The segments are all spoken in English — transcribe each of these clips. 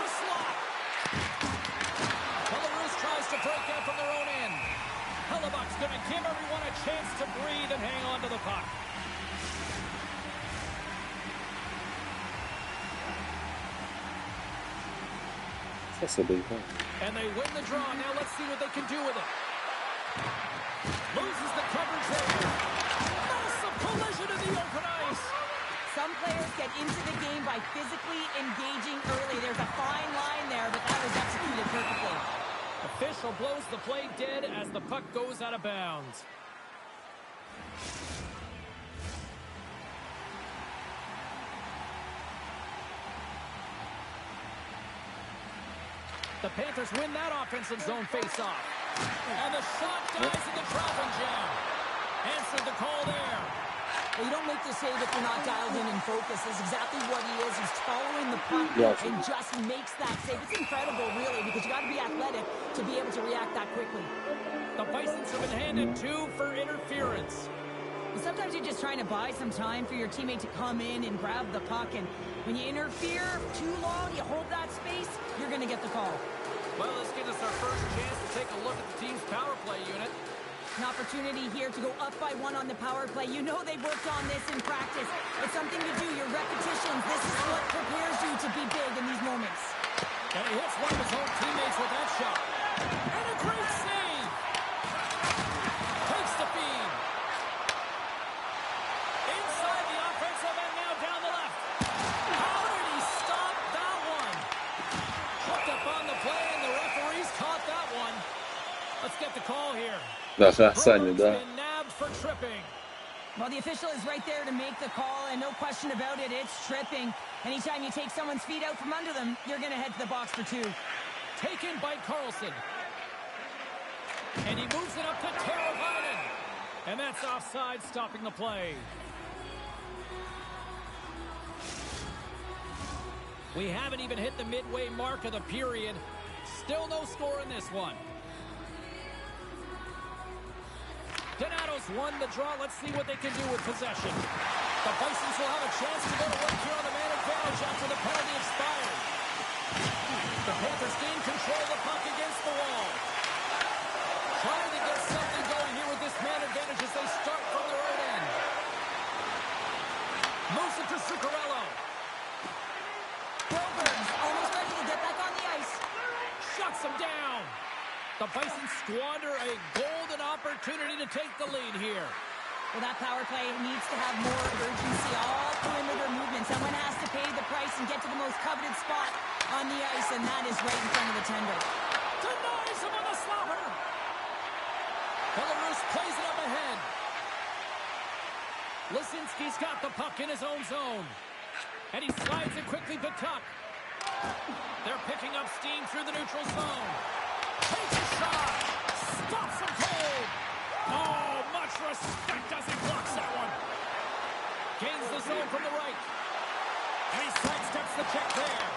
the slot. Belarus tries to break out from their own end. Hellebuck's going to give everyone a chance to breathe and hang on to the puck. And they win the draw. Now let's see what they can do with it. Loses the coverage there. Massive collision in the open ice. Some players get into the game by physically engaging early. There's a fine line there, but that was executed perfectly. Official blows the play dead as the puck goes out of bounds. The Panthers win that offensive zone face-off. And the shot dies in the traffic jam. Answered the call there. Well, you don't make the save if you're not dialed in and focused. That's exactly what he is. He's following the puck and just makes that save. It's incredible, really, because you got to be athletic to be able to react that quickly. The Bisons have been handed 2 for interference. And sometimes you're just trying to buy some time for your teammate to come in and grab the puck. And when you interfere too long, you hold that space, you're going to get the call. Well, this gives us our first chance to take a look at the team's power play unit. An opportunity here to go up by 1 on the power play. You know they've worked on this in practice. It's something to do, your repetitions. This is what prepares you to be big in these moments. And he hits one of his own teammates with that shot. And a great save! Takes the feed. Inside the offensive end, now down the left. How did he stop that one? Hooked up on the play, and the referees caught that one. Let's get the call here. Been nabbed for tripping. Well, the official is right there to make the call, and no question about it, it's tripping. Anytime you take someone's feet out from under them, you're going to head to the box for 2. Taken by Carlson. And he moves it up to Teravainen. And that's offside, stopping the play. We haven't even hit the midway mark of the period. Still no score in this one. Donato's won the draw. Let's see what they can do with possession. The Bisons will have a chance to go to work here on the man advantage after the penalty expired. The Panthers gain control of the puck against the wall. Trying to get something going here with this man advantage as they start from their own end. Moves it to Zuccarello. Broberg's almost ready to get back on the ice. Shuts him down. The Bisons squander a golden opportunity to take the lead here. Well, that power play needs to have more urgency. All perimeter movement. Someone has to pay the price and get to the most coveted spot on the ice, and that is right in front of the tender. Denies him on the slapper. Belarus plays it up ahead. Lisinski's got the puck in his own zone. And he slides it quickly to Tuck. They're picking up steam through the neutral zone. Takes a shot. Stops him cold. Oh, much respect as he blocks that one. Gains the zone from the right. And he sidesteps the check there.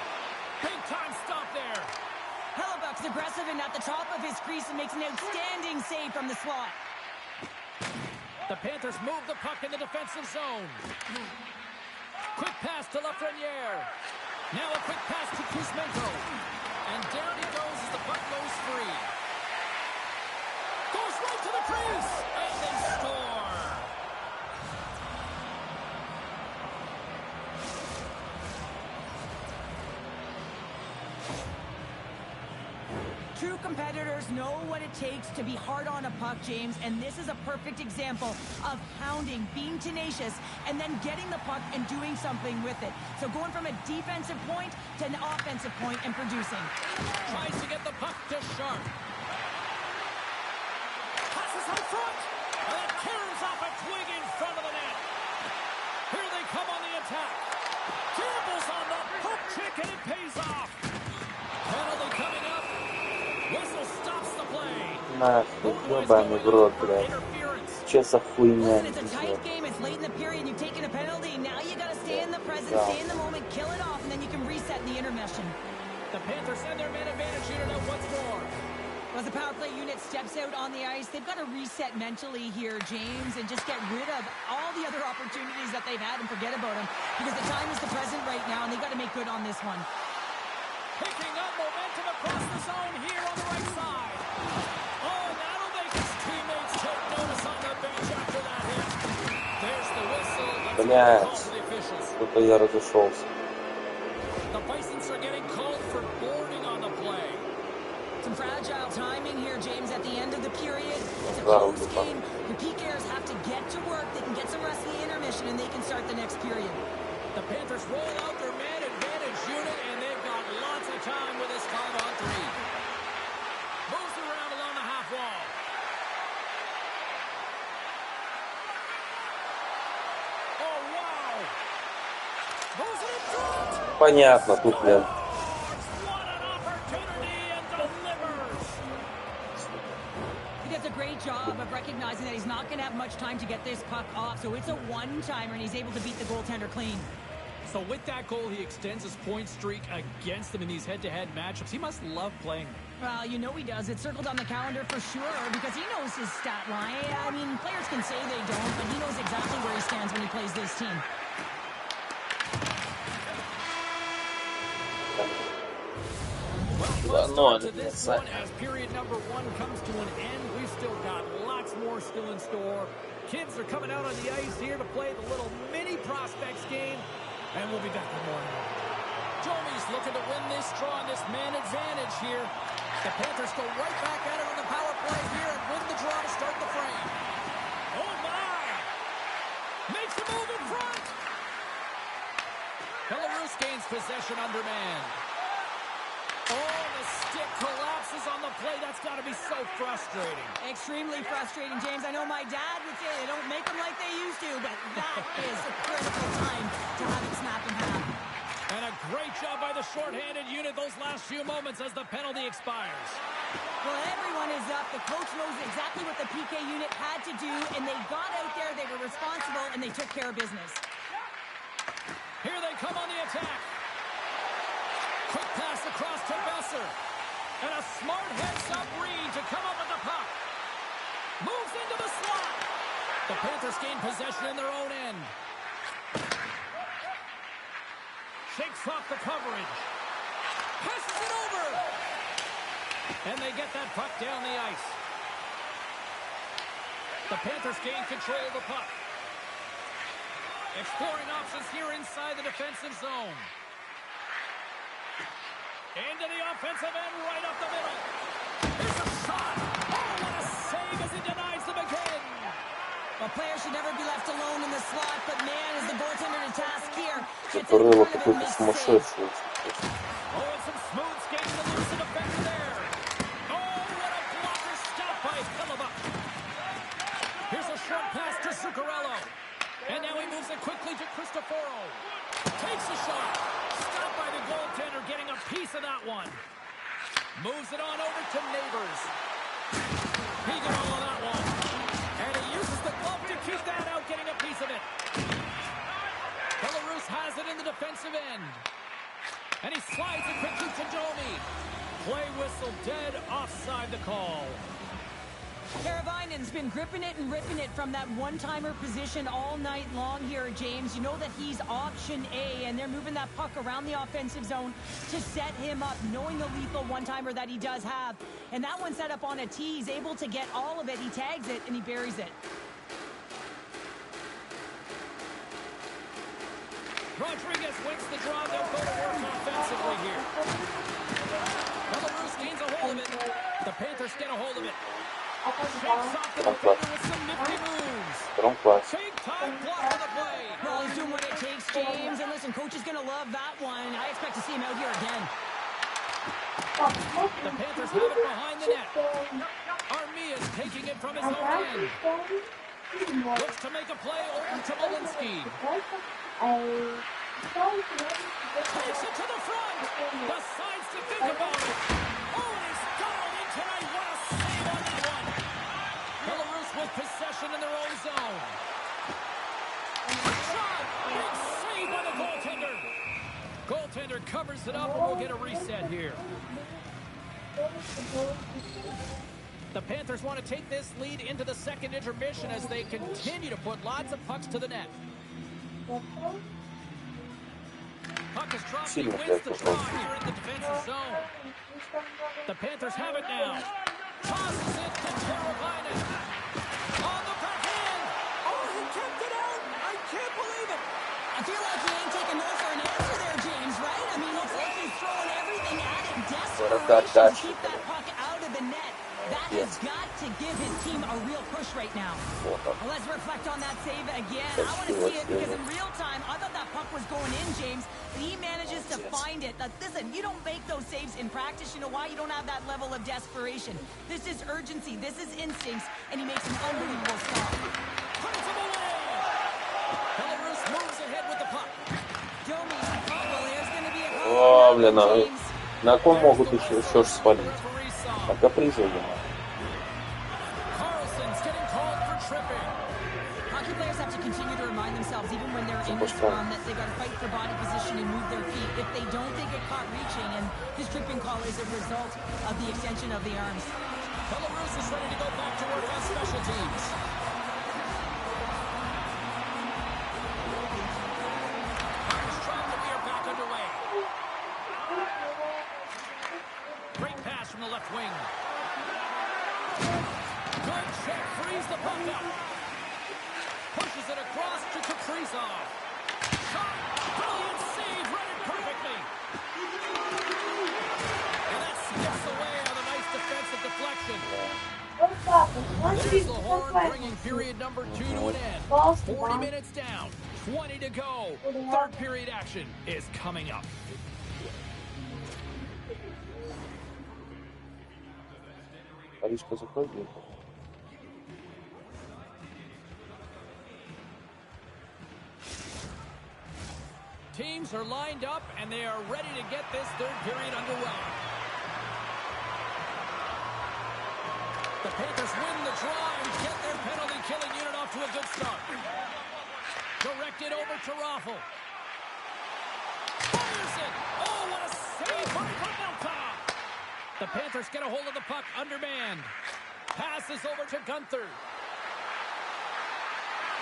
Big time stop there. Hellebuck's aggressive and at the top of his crease and makes an outstanding save from the slot. The Panthers move the puck in the defensive zone. Quick pass to Lafreniere. Now a quick pass to Kuzmenko. And down he goes as the puck goes free. Goes right to the crease. And they score. True competitors know what it takes to be hard on a puck, James, and this is a perfect example of hounding, being tenacious, and then getting the puck and doing something with it. So going from a defensive point to an offensive point and producing. Tries to get the puck to Sharp. Passes out front. And it tears off a twig in front of the net. Here they come on the attack. Gambles on the poke check, and it pays off. Penalty coming up. Whistle stops the play. Нахуй, ёбаный в рот, блядь. Че за хуйня? Listen, it's a tight game. It's late in the period. You've taken a penalty. Now you got to stay in the present, stay in the moment, kill it off, and then you can reset in the intermission. The Panthers send their man advantage unit out once more. As the power play unit steps out on the ice, they've got to reset mentally here, James, and just get rid of all the other opportunities that they've had and forget about them, because the time is the present right now, and they've got to make good on this one. Picking up momentum across the zone here on the right side. Oh, that'll make his teammates take notice on the bench after that hit. There's the whistle. Let's get the call to the officials. Что-то я разошелся. The Bisons are getting called for boarding on the play. Some fragile timing here, James, at the end of the period. It's a close game. The PKers have to get to work. They can get some rest in the intermission, and they can start the next period. The Panthers roll out their man advantage unit, and they've got lots of time with this 5-on-3. Moves it around along the half wall. Oh, wow. Moves it in front. Понятно, тут, блин. What an opportunity, and delivers. He does a great job of recognizing that he's not going to have much time to get this puck off, so it's a one-timer, and he's able to beat the goaltender clean. So with that goal, he extends his point streak against them in these head-to-head matchups. He must love playing. Well, you know he does. It's circled on the calendar for sure because he knows his stat line. I mean, players can say they don't, but he knows exactly where he stands when he plays this team. Well, start to this one as period number 1 comes to an end. We've still got lots more still in store. Kids are coming out on the ice here to play the little mini prospects game, and we'll be back in the morning. Joey's looking to win this draw on this man advantage here. The Panthers go right back at it on the power play here and win the draw to start the frame. Oh, my! Makes a move in front! Belarus gains possession under man. Oh, the stick collapses on the play. That's got to be so frustrating. Extremely frustrating, James. I know my dad would say they don't make them like they used to, but that is a critical time to have it snap in half. And a great job by the shorthanded unit those last few moments as the penalty expires. Well, everyone is up. The coach knows exactly what the PK unit had to do, and they got out there, they were responsible, and they took care of business. Here they come on the attack. Quick pass across to Besser. And a smart heads-up read to come up with the puck. Moves into the slot. The Panthers gain possession in their own end. Shakes off the coverage. Passes it over. And they get that puck down the ice. The Panthers gain control of the puck. Exploring options here inside the defensive zone. Into the offensive end, right up the middle. Here's a shot. Oh, what a save as he denies them again. A player should never be left alone in the slot, but man, is the goaltender to task here. Это рыло какое-то сумасшедшее. Oh, and some smooth skating to lose the defender there. Oh, what a blocker stop by Philippa. Here's a short pass to Zuccarello. And now he moves it quickly to Cristoforo. Takes a shot. Stopped by the goaltender, getting a piece of that one. Moves it on over to Neighbors. He got all of that one. And he uses the glove to keep that out, getting a piece of it. Belarus has it in the defensive end. And he slides it quickly to Domi. Play whistle dead, offside the call. Karavainen's been gripping it and ripping it from that one-timer position all night long here, James. You know that he's option A, and they're moving that puck around the offensive zone to set him up, knowing the lethal one-timer that he does have. And that one set up on a tee. He's able to get all of it. He tags it, and he buries it. Rodriguez wins the draw. They'll go to work offensively here. Belarus gains a hold of it. The Panthers get a hold of it. Shakes off the defender with some nifty moves. Big time block for the play. Well, he's doing what it takes, James. And listen, coach is going to love that one. I expect to see him out here again. The Panthers have it behind the net. Armia's taking it from his own end. Looks to make a play over to Malinsky. Takes it to the front. Decides to think about it. Oh, and he's dialed in tonight. What a save on that one. Belarus with possession in their own zone. Shot. Big save by the goaltender. Goaltender covers it up, and we'll get a reset here. The Panthers want to take this lead into the second intermission as they continue to put lots of pucks to the net. Puck is dropped. He wins the draw here in the defensive zone. The Panthers have it now. Tosses it to Carolina. On the backhand. Oh, he kept it out. I can't believe it. I feel like he ain't taking no for an answer there, James, right? I mean, looks like he's throwing everything at it. Desperation to keep that puck out of the net. That has got to give his team a real push right now. Well, let's reflect on that save again. I want to see it because in real time, I thought that puck was going in, James, but he manages to find it. Now, listen, you don't make those saves in practice. You know why? You don't have that level of desperation. This is urgency. This is instincts, and he makes an unbelievable stop. Punts him away. Belarus moves ahead with the puck. Domi, well, there's going to be a О, блин, на ком могут еще ж свалить? На капризе, блин. Hockey players have to continue to remind themselves, even when they're in this run, that they got to fight for body position and move their feet. If they don't, they get caught reaching, and this tripping call is a result of the extension of the arms. Belarus is ready to go back to work on special teams. From the left wing. Good check, frees the puck up. Pushes it across to Kaprizov. Shot, brilliant save, read it perfectly. And that skips away on a nice defensive deflection. There's the horn bringing period number 2 to an end. 40 minutes down, 20 to go. Third period action is coming up. Парижка заходит. Teams are lined up and they are ready to get this third period underway. The Panthers win the draw and get their penalty killing unit off to a good start. Directed over to Raffle. Fires it! Oh, what a save by Pavelka! The Panthers get a hold of the puck undermanned. Passes over to Gunther.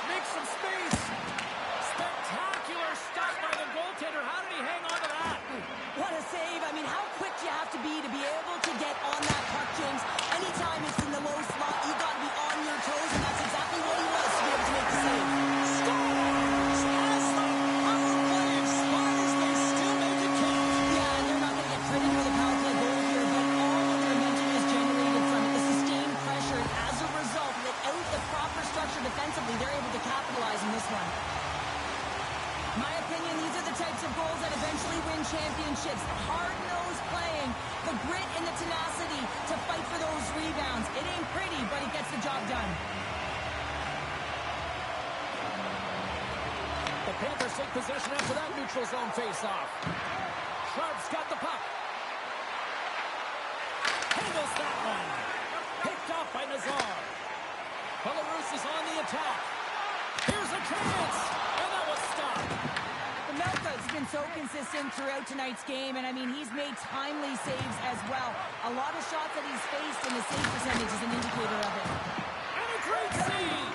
Makes some space. Spectacular stuff by the goaltender. How did he hang on to that? What a save. I mean, how quick do you have to be able to get on that puck, James? Anytime it's in the low slot, you got to be on your toes, and that's exactly what he was to be able to make the save. Scores! As the power play expires, they still make it count. Yeah, and they're not going to get credit for the power play goal here, but all of their momentum is generated from it. The sustained pressure, and as a result, without the proper structure defensively, they're able to capitalize in this one. My opinion, these are the types of goals that eventually win championships. Hard-nosed playing, the grit and the tenacity to fight for those rebounds. It ain't pretty, but it gets the job done. The Panthers take possession after that neutral zone face-off. Sharp's got the puck. Handles that one. Picked off by Nazar. Belarus is on the attack. Here's a chance, and that was stopped. Melka's been so consistent throughout tonight's game, and I mean, he's made timely saves as well. A lot of shots that he's faced, and the save percentage is an indicator of it. And a great save!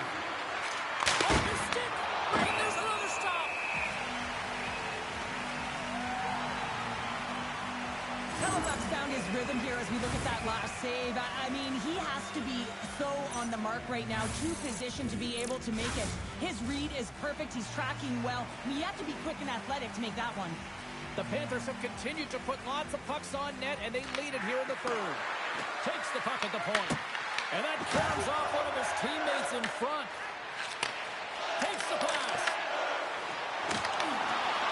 Off his stick, and there's another stop! Hellebuyck's found his rhythm here as we look at that last save. I mean, he has to be so on the mark right now, to position to be able to make it. His read is perfect. He's tracking well. I mean, you have to be quick and athletic to make that one. The Panthers have continued to put lots of pucks on net, and they lead it here in the third. Takes the puck at the point. And that carries off one of his teammates in front. Takes the pass.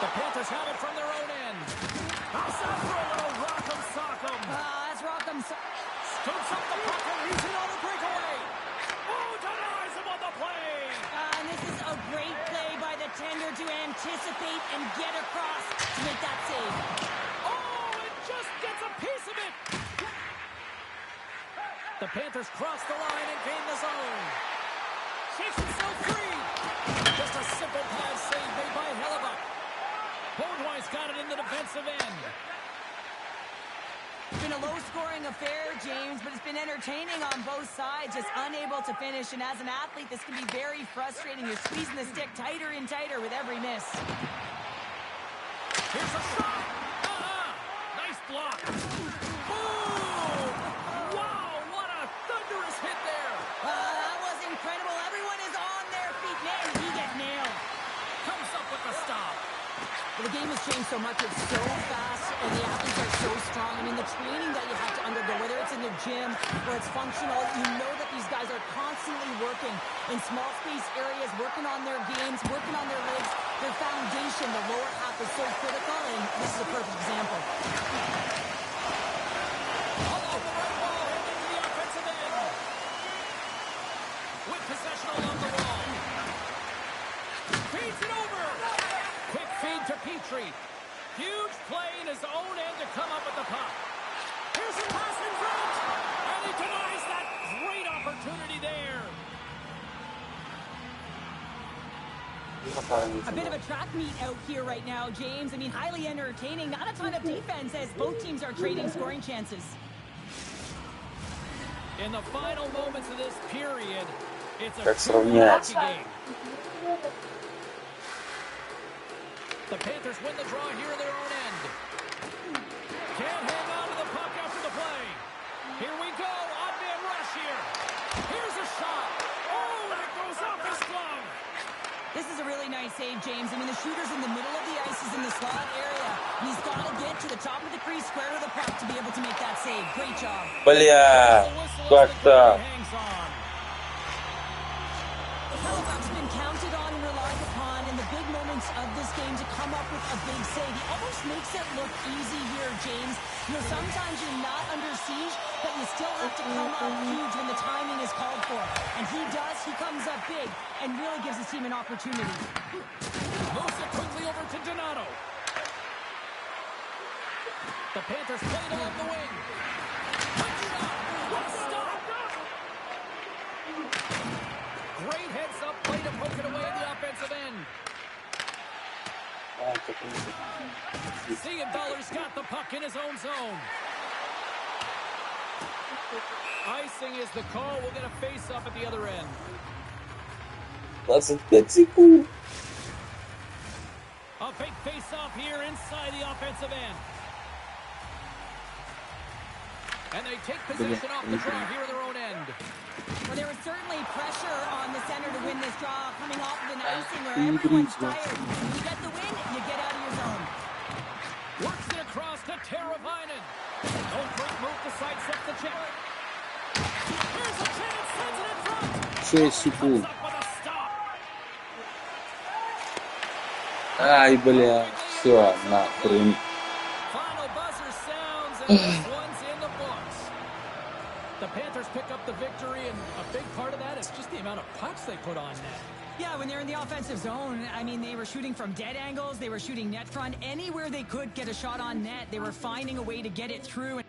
The Panthers have it from their own end. Outside throw, Rock'em Sock'em. That's Rock'em Sock'em. Scoops up the puck and he's in on a breakaway. Oh, denies him on the play. And this is a great play by the tender to anticipate and get across to make that save. Oh, it just gets a piece of it. The Panthers cross the line and gain the zone. Shakes himself free. Just a simple pass save made by Hellebuyck. Boudreau's got it in the defensive end. It's been a low-scoring affair, James, but it's been entertaining on both sides, just unable to finish. And as an athlete, this can be very frustrating. You're squeezing the stick tighter and tighter with every miss. Here's a shot. Nice block. Boom! so much. It's so fast, and the athletes are so strong. I mean, the training that you have to undergo, whether it's in the gym or it's functional, you know that these guys are constantly working in small space areas, working on their games, working on their legs. Their foundation, the lower half, is so critical, and this is a perfect example. Possession along the wall. Feeds it over. Quick feed to Petrie. Huge play in his own end to come up with the puck. Here's a pass in front. And he denies that great opportunity there. A bit of a track meet out here right now, James. I mean, highly entertaining. Not a ton of defense as both teams are trading scoring chances. In the final moments of this period, it's a hockey game. The Panthers win the draw here at their own end. Can't hang on to the puck after the play. Here we go. Odd man rush here. Here's a shot. Oh, that goes off his glove. This is a really nice save, James. I mean, the shooter's in the middle of the ice. He's in the slot area. He's got to get to the top of the crease, square to the puck to be able to make that save. Great job. Бля, как так? Halifax been counted on and relied upon in the big moments of this game to come up with a big save. He almost makes it look easy here, James. You know, sometimes you're not under siege, but you still have to come up huge when the timing is called for. And he does. He comes up big and really gives his team an opportunity. Moves it quickly over to Donato. The Panthers play it along the wing. What a stop! Great heads-up play to poke it away in the offensive end. Siegenthaler's got the puck in his own zone. Icing is the call. We'll get a face-up at the other end. 25 секунд. A big face-off here inside the offensive end. And they take possession off the draw here at their own end. Well, there was certainly pressure on the center to win this draw, coming off of an icing where everyone's tired. You get the win, you get out of your zone. Works it across to Teravainen. Oh, great move to sidestep the check. Here's a chance, sends it in front. 6 секунд. Up with a stop. Ай, бля, все, нахрен. Final buzzer sounds, and this one's in the books. The Panthers pick up the victory, and a big part of that is just the amount of pucks they put on net. Yeah, when they're in the offensive zone, I mean, they were shooting from dead angles, they were shooting net front. Anywhere they could get a shot on net, they were finding a way to get it through.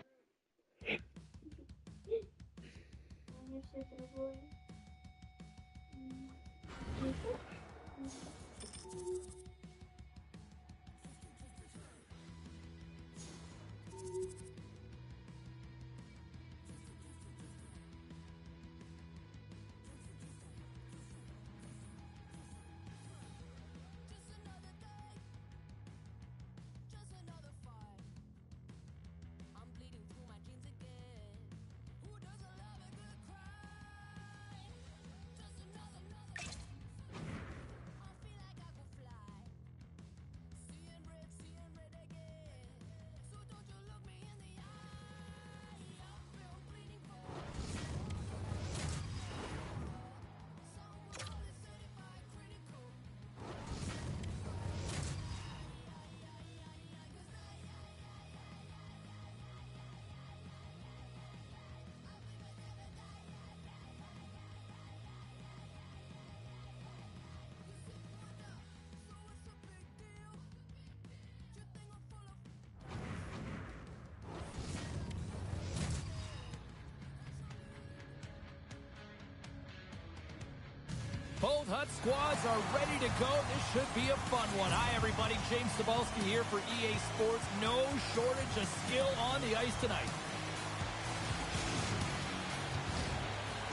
Both Hut squads are ready to go. This should be a fun one. Hi, everybody. James Cebulski here for EA Sports. No shortage of skill on the ice tonight.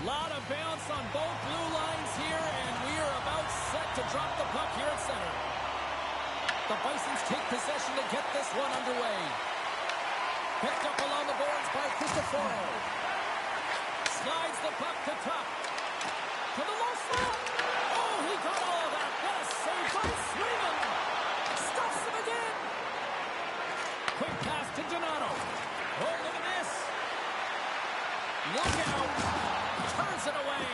Lot of bounce on both blue lines here, and we are about set to drop the puck here at center. The Bisons take possession to get this one underway. Picked up along the boards by Cristoforo. Slides the puck to Tuck. To the low slot. Oh, he got all of that. What a save by Sweden. Stuffs him again. Drives it away.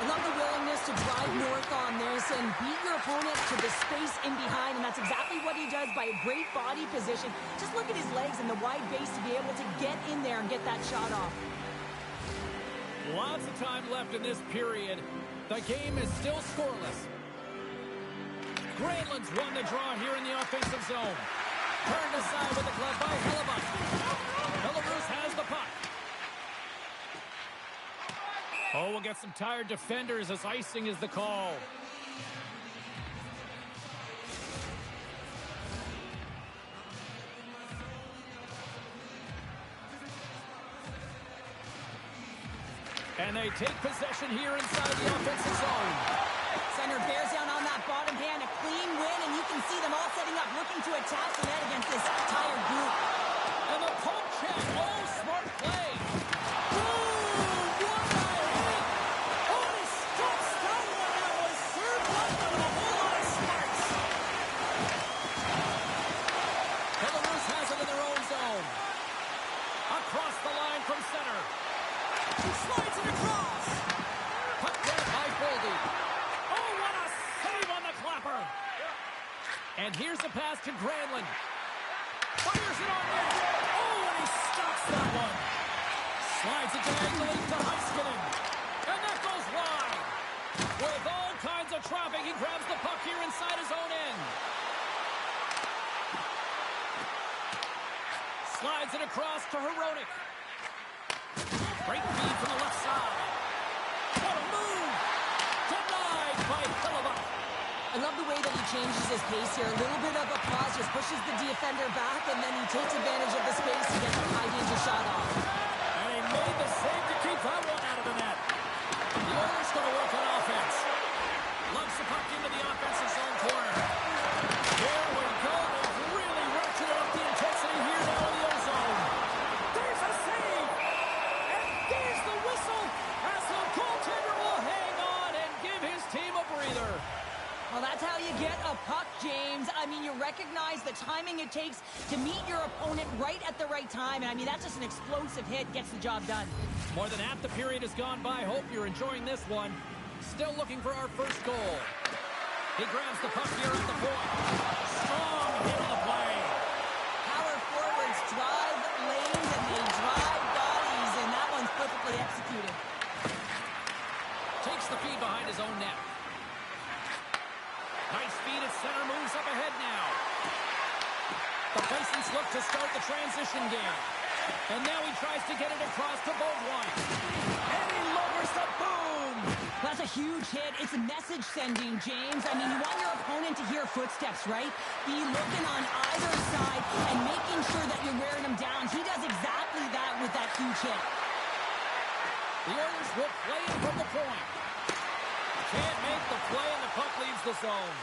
I love the willingness to drive north on this and beat your opponent to the space in behind, and that's exactly what he does by a great body position. Just look at his legs and the wide base to be able to get in there and get that shot off. Lots of time left in this period. The game is still scoreless. Granlund's won the draw here in the offensive zone. Turned aside with the glove by Hellebuyck. Belarus has the puck. Oh, we'll get some tired defenders as icing is the call. And they take possession here inside the offensive zone. Center bears down on that bottom hand, a clean win, and you can see them all setting up, looking to attack the net against this tired group. And the poke check. Oh, smart play. Across the line from center. He slides it across. Puck read by Boldy. Oh, what a save on the clapper. And here's the pass to Granlund. Fires it on net. Oh, and he stops that one. Slides it diagonally to Heiskanen. And that goes wide. With all kinds of traffic, he grabs the puck here inside his own end. Slides it across to Hronek. Great feed from the left side. What a move! Denied by Hellebuyck. I love the way that he changes his pace here. A little bit of a pause, just pushes the defender back, and then he takes advantage of the space to get the high-danger shot off. And he made the save to keep that one out of the net. The Oilers going to work on offense. Loves the puck into the offensive zone corner. Here we go. They've really ratcheted up the intensity here now in the ozone. There's a save. And there's the whistle as the goaltender will hang on and give his team a breather. Well, that's how you get a puck, James. I mean, you recognize the timing it takes to meet your opponent right at the right time. And I mean, that's just an explosive hit, gets the job done. More than half the period has gone by. Hope you're enjoying this one. Still looking for our first goal. He grabs the puck here at the point. Strong hit on the play. Power forwards drive lanes and they drive bodies, and that one's perfectly executed. Takes the feed behind his own net. Nice feed at center, moves up ahead now. The Bisons look to start the transition game. And now he tries to get it across to Beauvoir. And he lowers the boom! That's a huge hit. It's a message sending, James. I mean, you want your opponent to hear footsteps, right? Be looking on either side and making sure that you're wearing them down. He does exactly that with that huge hit. The Oilers will play it from the point. Can't make the play, and the puck leaves the zone.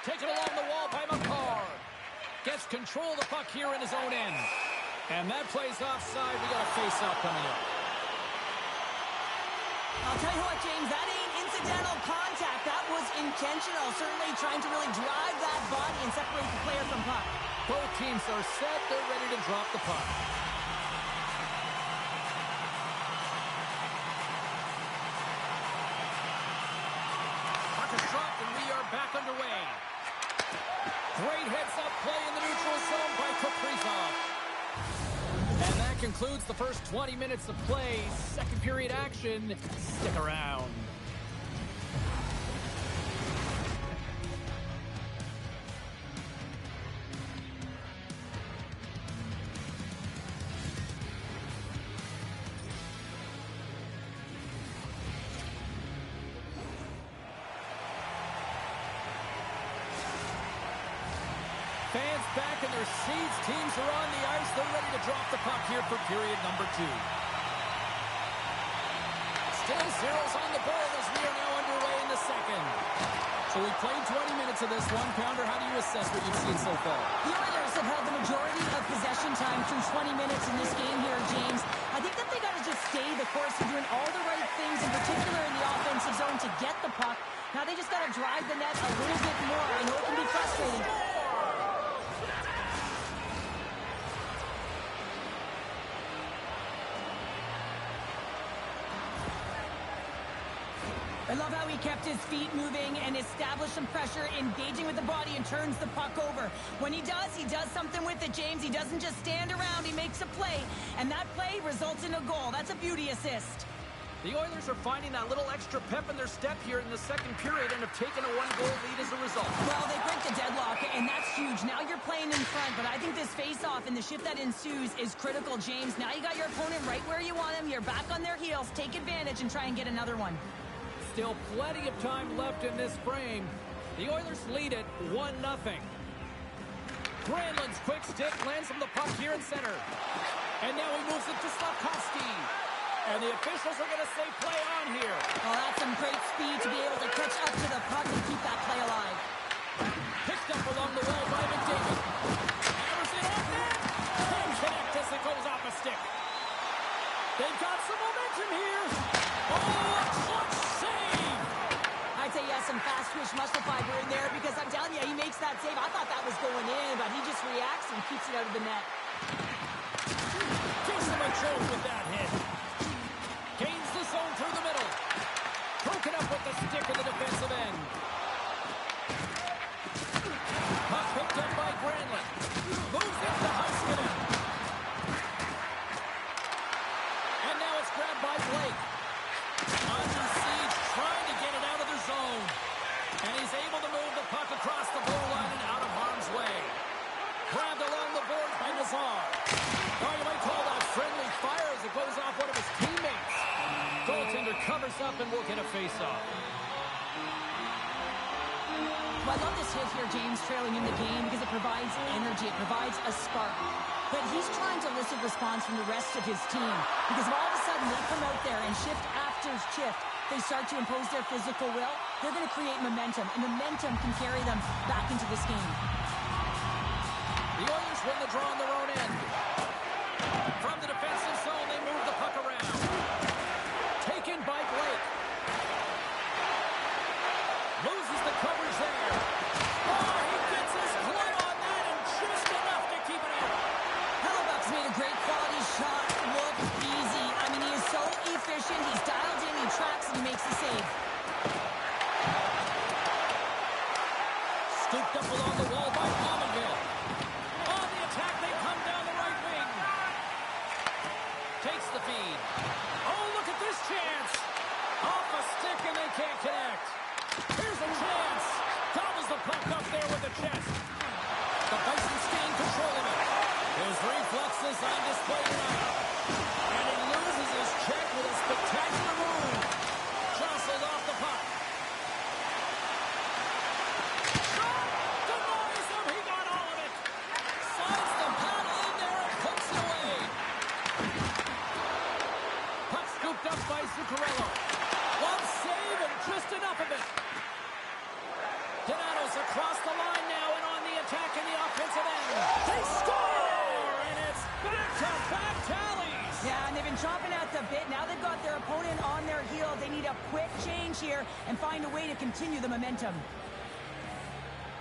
Taken along the wall by McCarr. Gets control of the puck here in his own end. And that plays offside. We got a face-off coming up. I'll tell you what, James, that ain't incidental contact. That was intentional. Certainly trying to really drive that body and separate the player from puck. Both teams are set. They're ready to drop the puck. Puck is dropped, and we are back underway. Great heads-up play in the neutral zone by Kaprizov. And that concludes the first 20 minutes of play. Second period action. Stick around. Fans back in their seats. Teams are on the ice. They're ready to drop the puck here for period number 2. Still zeros on the board as we are now underway in the second. So we played 20 minutes of this one. Pounder, how do you assess what you've seen so far? The Oilers have held the majority of possession time through 20 minutes in this game here, James. I think that they got to just stay the course. They're doing all the right things, in particular in the offensive zone, to get the puck. Now they just got to drive the net a little bit more. I know it can be frustrating. love how he kept his feet moving and established some pressure, engaging with the body and turns the puck over. When he does something with it, James. He doesn't just stand around, he makes a play, and that play results in a goal. That's a beauty assist. The Oilers are finding that little extra pep in their step here in the second period and have taken a one-goal lead as a result. Well, they break the deadlock, and that's huge. Now you're playing in front, but I think this face-off and the shift that ensues is critical, James. Now you got your opponent right where you want him. You're back on their heels. Take advantage and try and get another one. Still plenty of time left in this frame. The Oilers lead it 1-0. Granlund's quick stick lands from the puck here in center. And now he moves it to Slavkovsky. And the officials are going to say play on here. Well, that's some great speed to be able to catch up to the puck and keep that play alive. Picked up along the wall by McDavid. Hammers it off net. Can't connect as it goes off a stick. They've got some momentum here. Oh, a clutch save. I'd say yes, some fast twitch muscle fiber in there because I'm telling you, he makes that save. I thought that was going in, but he just reacts and keeps it out of the net. Gives him a choke with that hit. Gains the zone through the middle. Broken up with the stick in the defensive end. Puck picked up by Granlund. Moves it to Heiskanen. And now it's grabbed by Blake. Under siege, trying to get it out of their zone. And he's able to move the puck across the blue line and out of harm's way. Grabbed along the board by Nazar. Oh, you might call that friendly fire as it goes off one of his teammates. Goaltender covers up and will get a face-off. Well, I love this hit here, James, trailing in the game because it provides energy. It provides a spark. But he's trying to elicit response from the rest of his team because if all of a sudden they come out there and shift after shift, they start to impose their physical will, they're going to create momentum, and momentum can carry them back into this game. The Oilers win the draw on their own end. From the defensive zone, they move the puck around. Taken by Blake. Loses the coverage there. Oh, he gets his glove on that and just enough to keep it out. Hellebuck's made a great quality shot look easy. I mean, he is so efficient. He's dialed in, he tracks, and he makes the save. Scooped up along the wall by Pominville. On the attack, they come down the right wing. Takes the feed. Oh, look at this chance. Off a stick and they can't connect. Here's a chance. Gobbles the puck up there with the chest. The Bison staying control of it. His reflexes on display tonight. And he loses his check with a spectacular move. Jostled off the puck. Shot! Denies him. He got all of it. Slides the paddle in there and puts it away. Puck scooped up by Zuccarello. One save and just enough of it. Donato's across the line now and on the attack in the offensive end. They score! And it's back-to-back tallies. Yeah, and they've been chomping at the bit. Now they've got their opponent on their heels. They need a quick change here and find a way to continue the momentum.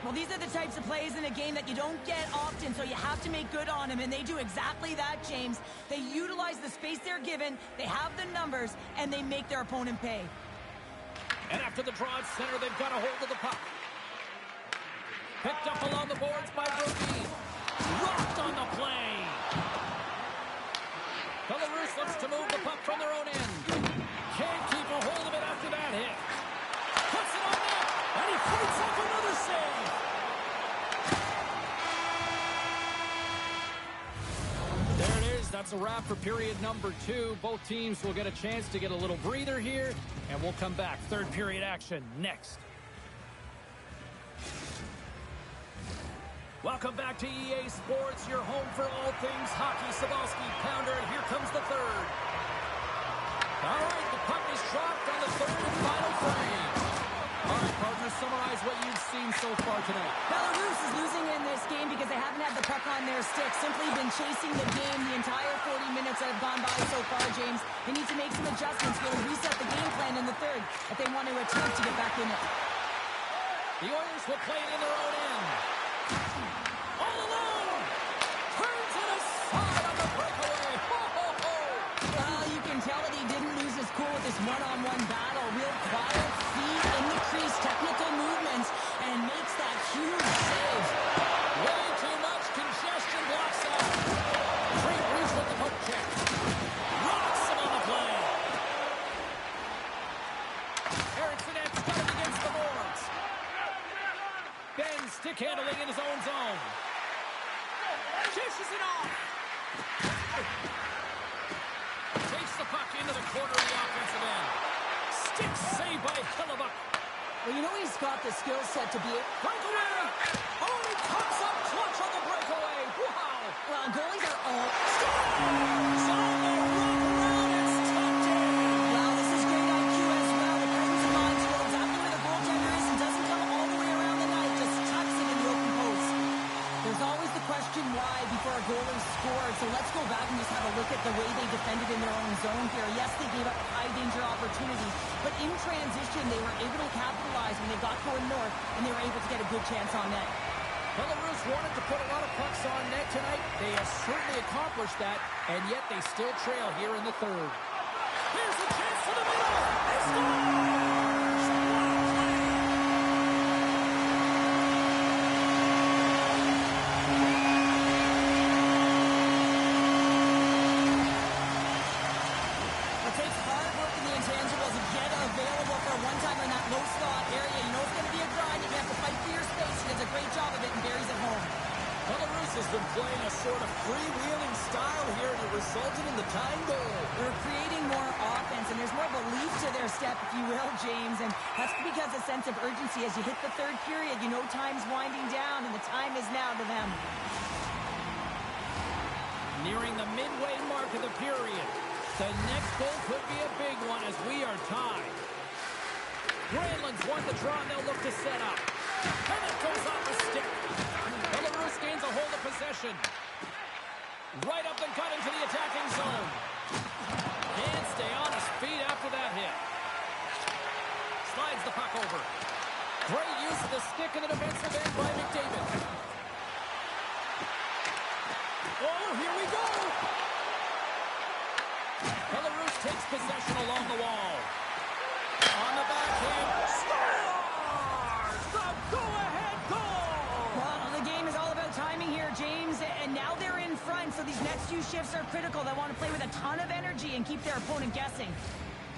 Well, these are the types of plays in a game that you don't get often, so you have to make good on them, and they do exactly that, James. They utilize the space they're given, they have the numbers, and they make their opponent pay. And after the draw at center, they've got a hold of the puck. Picked up along the boards by Brody. Rocked on the play. Belarus looks to move the puck from their own end. Can't keep a hold of it after that hit. Puts it on net, and he fights off another save. There it is. That's a wrap for period number 2. Both teams will get a chance to get a little breather here, and we'll come back. Third period action next. Welcome back to EA Sports, your home for all things hockey. Sabalski, Pounder, and here comes the third. All right, the puck is dropped on the third and final frame. All right, partner, summarize what you've seen so far tonight. Belarus is losing in this game because they haven't had the puck on their stick. Simply been chasing the game the entire 40 minutes that have gone by so far, James. They need to make some adjustments, really reset the game plan in the third if they want to attempt to get back in it. The Oilers will play it in their own end. All alone! Turns it aside on the breakaway. Ho, ho, ho! Well, you can tell that he didn't lose his cool with this one-on-one battle. Real quiet, lays it off. Takes the puck into the corner of the offensive end. Stick save by Hellebuyck. Well, you know he's got the skill set to be it. Breakaway! Oh, he comes up clutch on the breakaway. Wow! Well, goalies are all... Scores! On the wraparound, it's tucked in. Well, this is great IQ as well. The presence of mind to know exactly where the goaltender is and doesn't come all the way around the net. Just tucks it in the open post. There's always the question why before a goal is scored. So let's go back and just have a look at the way they defended in their own zone here. Yes, they gave up high-danger opportunities, but in transition, they were able to capitalize when they got going north, and they were able to get a good chance on net. Belarus wanted to put a lot of pucks on net tonight. They have certainly accomplished that, and yet they still trail here in the third. Here's a chance to the middle. They score! It takes hard work in the intangibles to get available for a one-timer in that low slot area. You know it's going to be a grind. You have to fight for your space. He does a great job of it and buries it home. Belarus has been playing a sort of freewheeling style here, and it resulted in the tying goal. They're creating more offense, and there's more belief to their step, if you will, James. And that's because a sense of urgency. As you hit the third period, you know time's winding down, and the time is now to them. Nearing the midway mark of the period. The next goal could be a big one as we are tied. Granlund's won the draw, and they'll look to set up. And it goes off the stick. Belarus gains a hold of possession. Right up the gut into the attacking zone. Can't stay on his feet after that hit. Slides the puck over. Great use of the stick in the defensive end by McDavid. Oh, here we go! Belarus takes possession along the wall. On the backhand, scores! The go-ahead goal! Well, the game is all about timing here, James, and now they're in front, so these next few shifts are critical. They want to play with a ton of energy and keep their opponent guessing.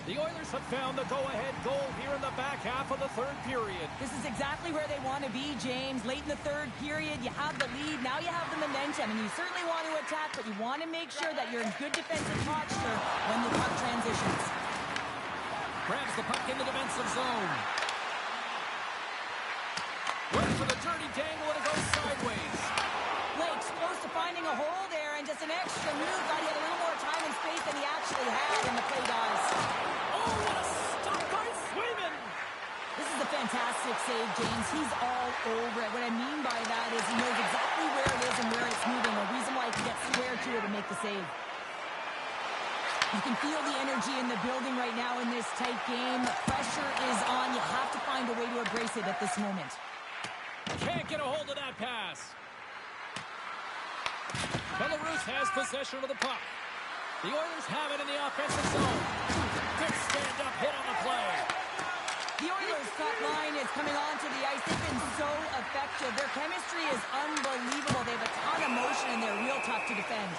The Oilers have found the go-ahead goal here in the back half of the third period. This is exactly where they want to be, James. Late in the third period, you have the lead. Now you have the momentum, and you certainly want to attack, but you want to make sure that you're in good defensive posture when the puck transitions. Grabs the puck in the defensive zone. Went for the dirty dangle, and it goes sideways. Blake's close to finding a hole there, and just an extra move. Thought he had a little more time and space than he actually had, and the play dies. Oh, what a stop by Swayman! This is a fantastic save, James. He's all over it. What I mean by that is he knows exactly where it is and where it's moving. A reason why he can get square to it and make the save. You can feel the energy in the building right now in this tight game. The pressure is on. You have to find a way to embrace it at this moment. Can't get a hold of that pass. Belarus has possession of the puck. The Oilers have it in the offensive zone. Good stand-up hit on the play. The Oilers' top line is coming onto the ice. They've been so effective. Their chemistry is unbelievable. They have a ton of motion, and they're real tough to defend.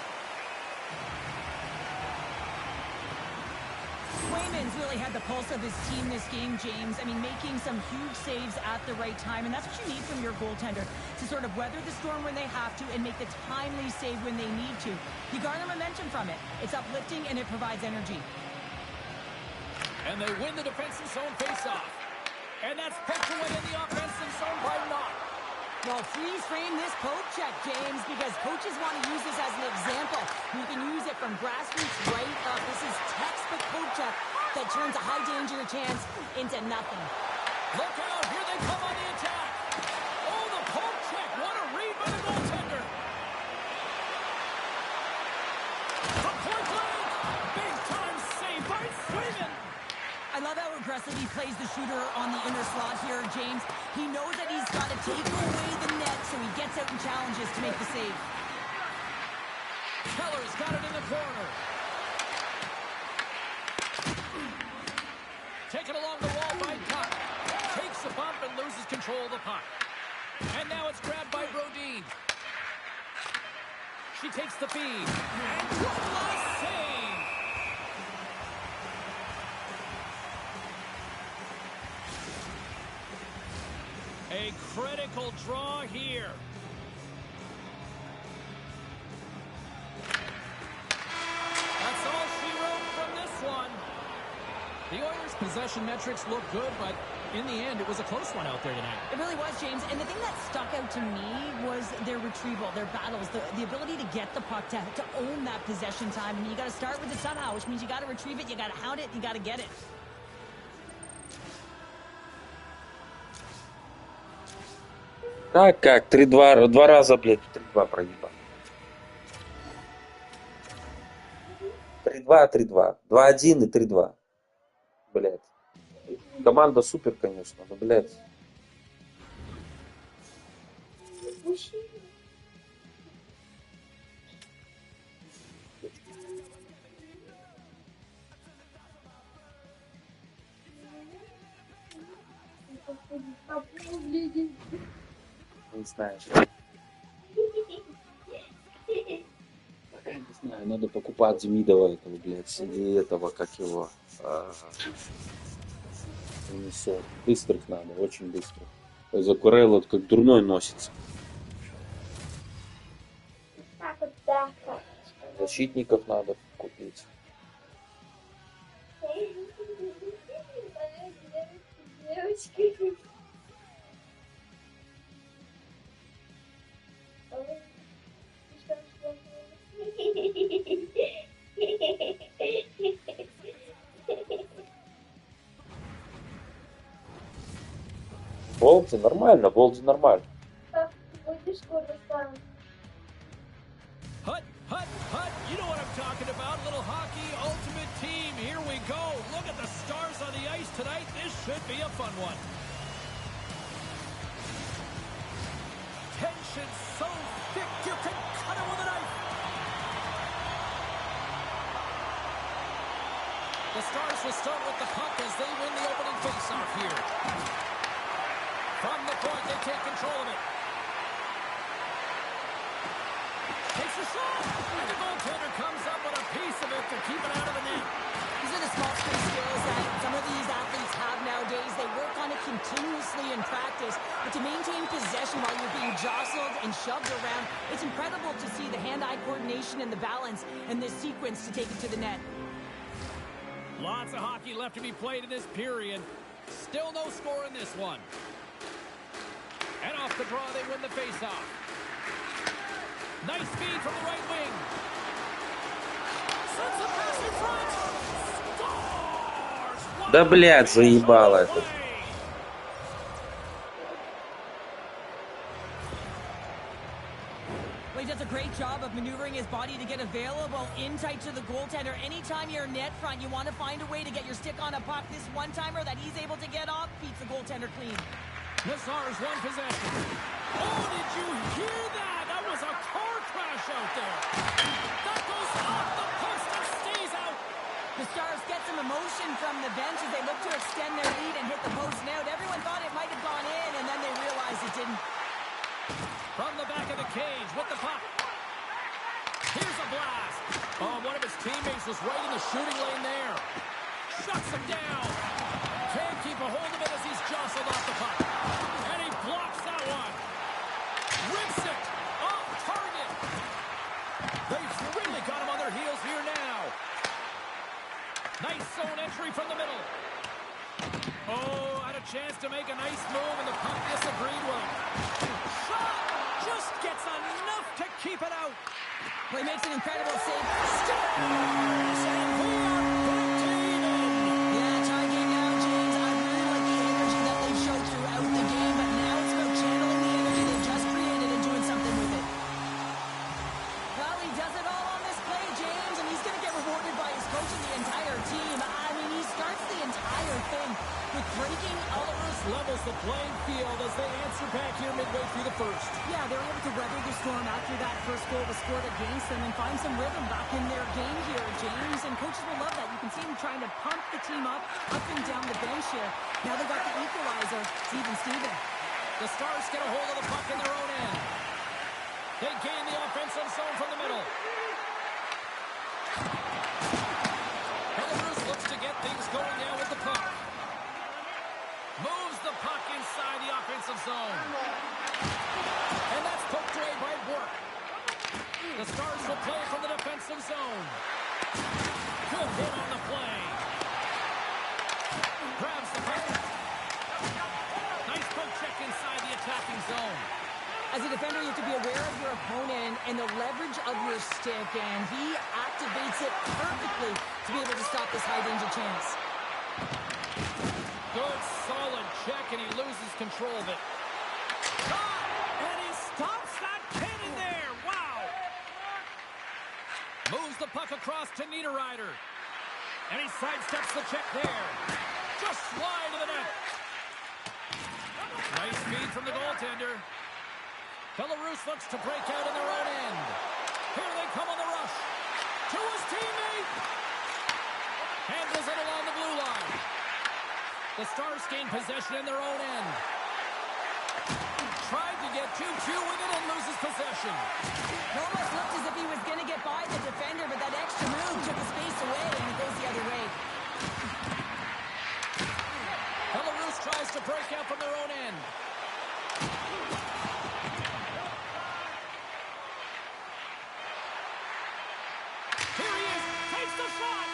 Swayman's really had the pulse of his team this game, James. I mean, making some huge saves at the right time, and that's what you need from your goaltender, to sort of weather the storm when they have to and make the timely save when they need to. You garner momentum from it. It's uplifting, and it provides energy. And they win the defensive zone face-off. And that's poked away in the offensive zone by Knott. Well, freeze frame this poke check, James, because coaches want to use this as an example. You can use it from grassroots right up. This is textbook poke check that turns a high-danger chance into nothing. Look out, here they come on the attack. Oh, the poke check. What a read by the goaltender. The point blank. Big-time save by Swayman. I love how aggressive he plays the shooter on the inner slot here, James. He knows that he's got to take away the net, so he gets out and challenges to make the save. Keller's got it in the corner. Taken along the wall by Tuck. Takes the bump and loses control of the puck. And now it's grabbed by Brodin. She takes the feed. And one last save. A critical draw here. possession metrics look good, but in the end, it was a close one out there tonight. It really was, James. And the thing that stuck out to me was their retrieval, their battles, the ability to get the puck, to own that possession time. I mean, you got to start with it somehow, which means you got to retrieve it, you got to hound it, you got to get it. Так как? 3-2, два раза, блядь, 3-2 проебал. 3-2, 3-2. 2-1 и 3-2. Блядь. Команда супер, конечно, но, блядь. Не знаю. Пока не знаю, надо покупать Демидова этого, блядь, или этого, как его, несет. Быстрых надо, очень быстрых. Закурел вот как дурной носится. Защитников надо купить. Болти нормально, Болти нормально. Hut, hut, hut. You know what I'm talking about. Little hockey ultimate team. Here we go. Look at the stars on the ice tonight. This should be a fun one. Tension so thick you can cut it with a knife. The Stars will start with the puck as they win the opening faceoff here. From the point, they take control of it. Takes a shot, and the goaltender comes up with a piece of it to keep it out of the net. These are the small space skills that some of these athletes have nowadays. They work on it continuously in practice, but to maintain possession while you're being jostled and shoved around, it's incredible to see the hand-eye coordination and the balance in this sequence to take it to the net. Lots of hockey left to be played in this period. Still no score in this one. And off the draw, they win the faceoff. Nice speed from the right wing. Sends the pass in front. Scores! Да, блядь, заебало этот. Well, he does a great job of maneuvering his body to get available in tight to the goaltender. Anytime you're net front, you want to find a way to get your stick on a puck. This one-timer that he's able to get off beats the goaltender clean. Nassar's one possession. Oh, did you hear that? That was a car crash out there. That goes off the post and stays out. The Stars get some emotion from the bench as they look to extend their lead and hit the post and out. Everyone thought it might have gone in, and then they realized it didn't. From the back of the cage with the puck. Here's a blast. Oh, one of his teammates was right in the shooting lane there. Shuts him down. Can't keep a hold of it as he's jostled off the puck. And he blocks that one. Rips it. Off target. They've really got him on their heels here now. Nice zone entry from the middle. Oh, had a chance to make a nice move, and the puck disagreed with him. Shot! Just gets enough to keep it out. Well, he makes an incredible save. Stars! And we are back to even. Yeah, tie game now, James. I really like the energy that they showed throughout the game, but now it's about channeling the energy they just created and doing something with it. Well, he does it all on this play, James, and he's going to get rewarded by his coach and the entire team. I mean, he starts the entire thing with breaking all of those Levels the playing field as they answer back here midway through the first. Yeah, they were able to weather the storm after that first goal was scored against them and find some rhythm back in their game here, James. And coaches will love that. You can see them trying to pump the team up and down the bench here. Now they got the equalizer. It's even Steven. The Stars get a hold of the puck in their own end. They gain the offensive zone from the middle. Belarus looks to get things going now with the puck. Moves the puck inside the offensive zone. And that's poked away by Work. The Stars will play from the defensive zone. Good hit on the play. Grabs the puck. Nice poke check inside the attacking zone. As a defender, you have to be aware of your opponent and the leverage of your stick, and he activates it perfectly to be able to stop this high-danger chance. Good, solid check, and he loses control of it. And he stops that cannon there. Wow. Moves the puck across to Niederreiter. And he sidesteps the check there. Just wide of the net. Nice feed from the goaltender. Belarus looks to break out in their own end. Here they come on the rush. To his teammate. Handles it along the blue line. The Stars gain possession in their own end. Tried to get 2-2 with it and loses possession. It almost looked as if he was going to get by the defender, but that extra move took the space away, and it goes the other way. Belarus tries to break out from their own end. Here he is, takes the shot.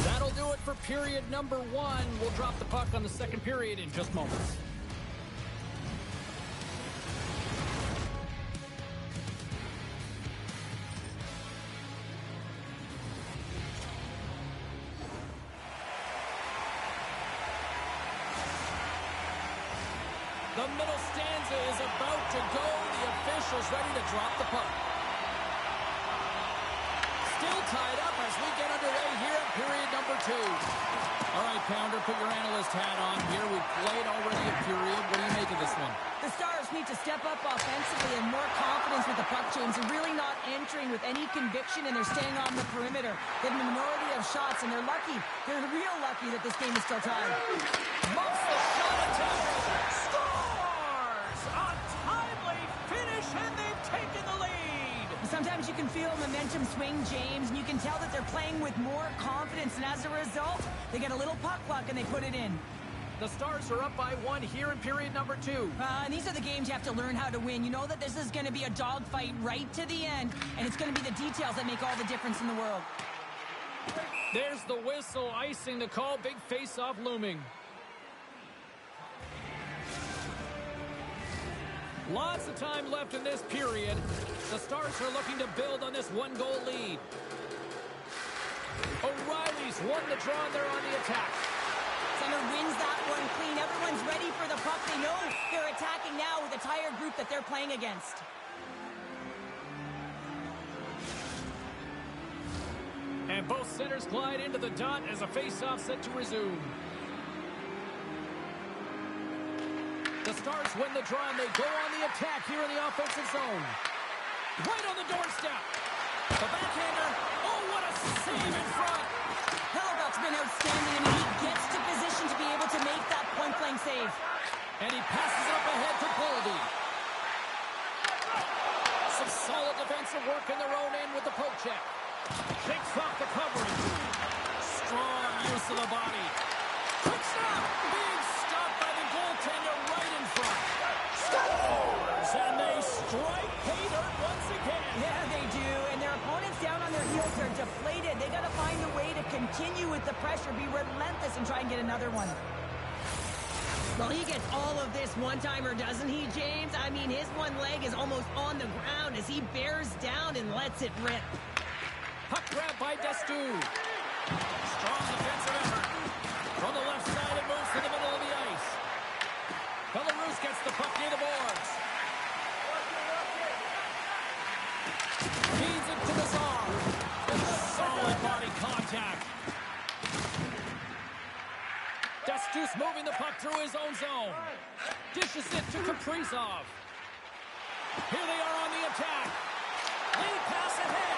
That'll do it for period number 1. We'll drop the puck on the second period in just moments. The middle stanza is about to go. The officials ready to drop the puck. Still tied up as we get underway here in period number 2. All right, Pounder, put your analyst hat on here. We've played already a period. What do you make of this one? The Stars need to step up offensively and more confidence with the puck, James, and really not entering with any conviction, and they're staying on the perimeter. They have a minority of shots, and they're lucky. They're real lucky that this game is still tied. Muffs the shot attempt. Scores! A timely finish, and they've taken the lead. Sometimes you can feel momentum swing, James, and you can tell that they're playing with more confidence, and as a result, they get a little puck luck and they put it in. The Stars are up by 1 here in period number 2. And these are the games you have to learn how to win. You know that this is going to be a dogfight right to the end, and it's going to be the details that make all the difference in the world. There's the whistle, icing the call, big face-off looming. Lots of time left in this period. The Stars are looking to build on this 1-goal lead. O'Reilly's won the draw, and they're on the attack. Center wins that one clean. Everyone's ready for the puck. They know they're attacking now with a tired group that they're playing against. And both centers glide into the dot as a face-off set to resume. The Stars win the draw, and they go on the attack here in the offensive zone. Right on the doorstep. The backhander. Oh, what a save in front. Hellebuck's been outstanding. I mean, he gets to position to be able to make that point-blank save. And he passes up ahead to Boldy. Some solid defensive work in their own end with the poke check. Shakes off the coverage. Strong use of the body. Quick stop. Being stopped by the goaltender right in front. Scores! And they strike pay dirt once again. Yeah, they do. And their opponents down on their heels are deflated. They got to find a way to continue with the pressure, be relentless, and try and get another one. Well, he gets all of this one-timer, doesn't he, James? I mean, his one leg is almost on the ground as he bears down and lets it rip. Puck grab by Destu. Strong defensive effort. From the left side, it moves to the middle of the ice. Belarus gets the puck near the boards. Feeds it to the Tsar. Solid body contact. Destu's moving the puck through his own zone. Dishes it to Kaprizov. Here they are on the attack. Lead pass ahead.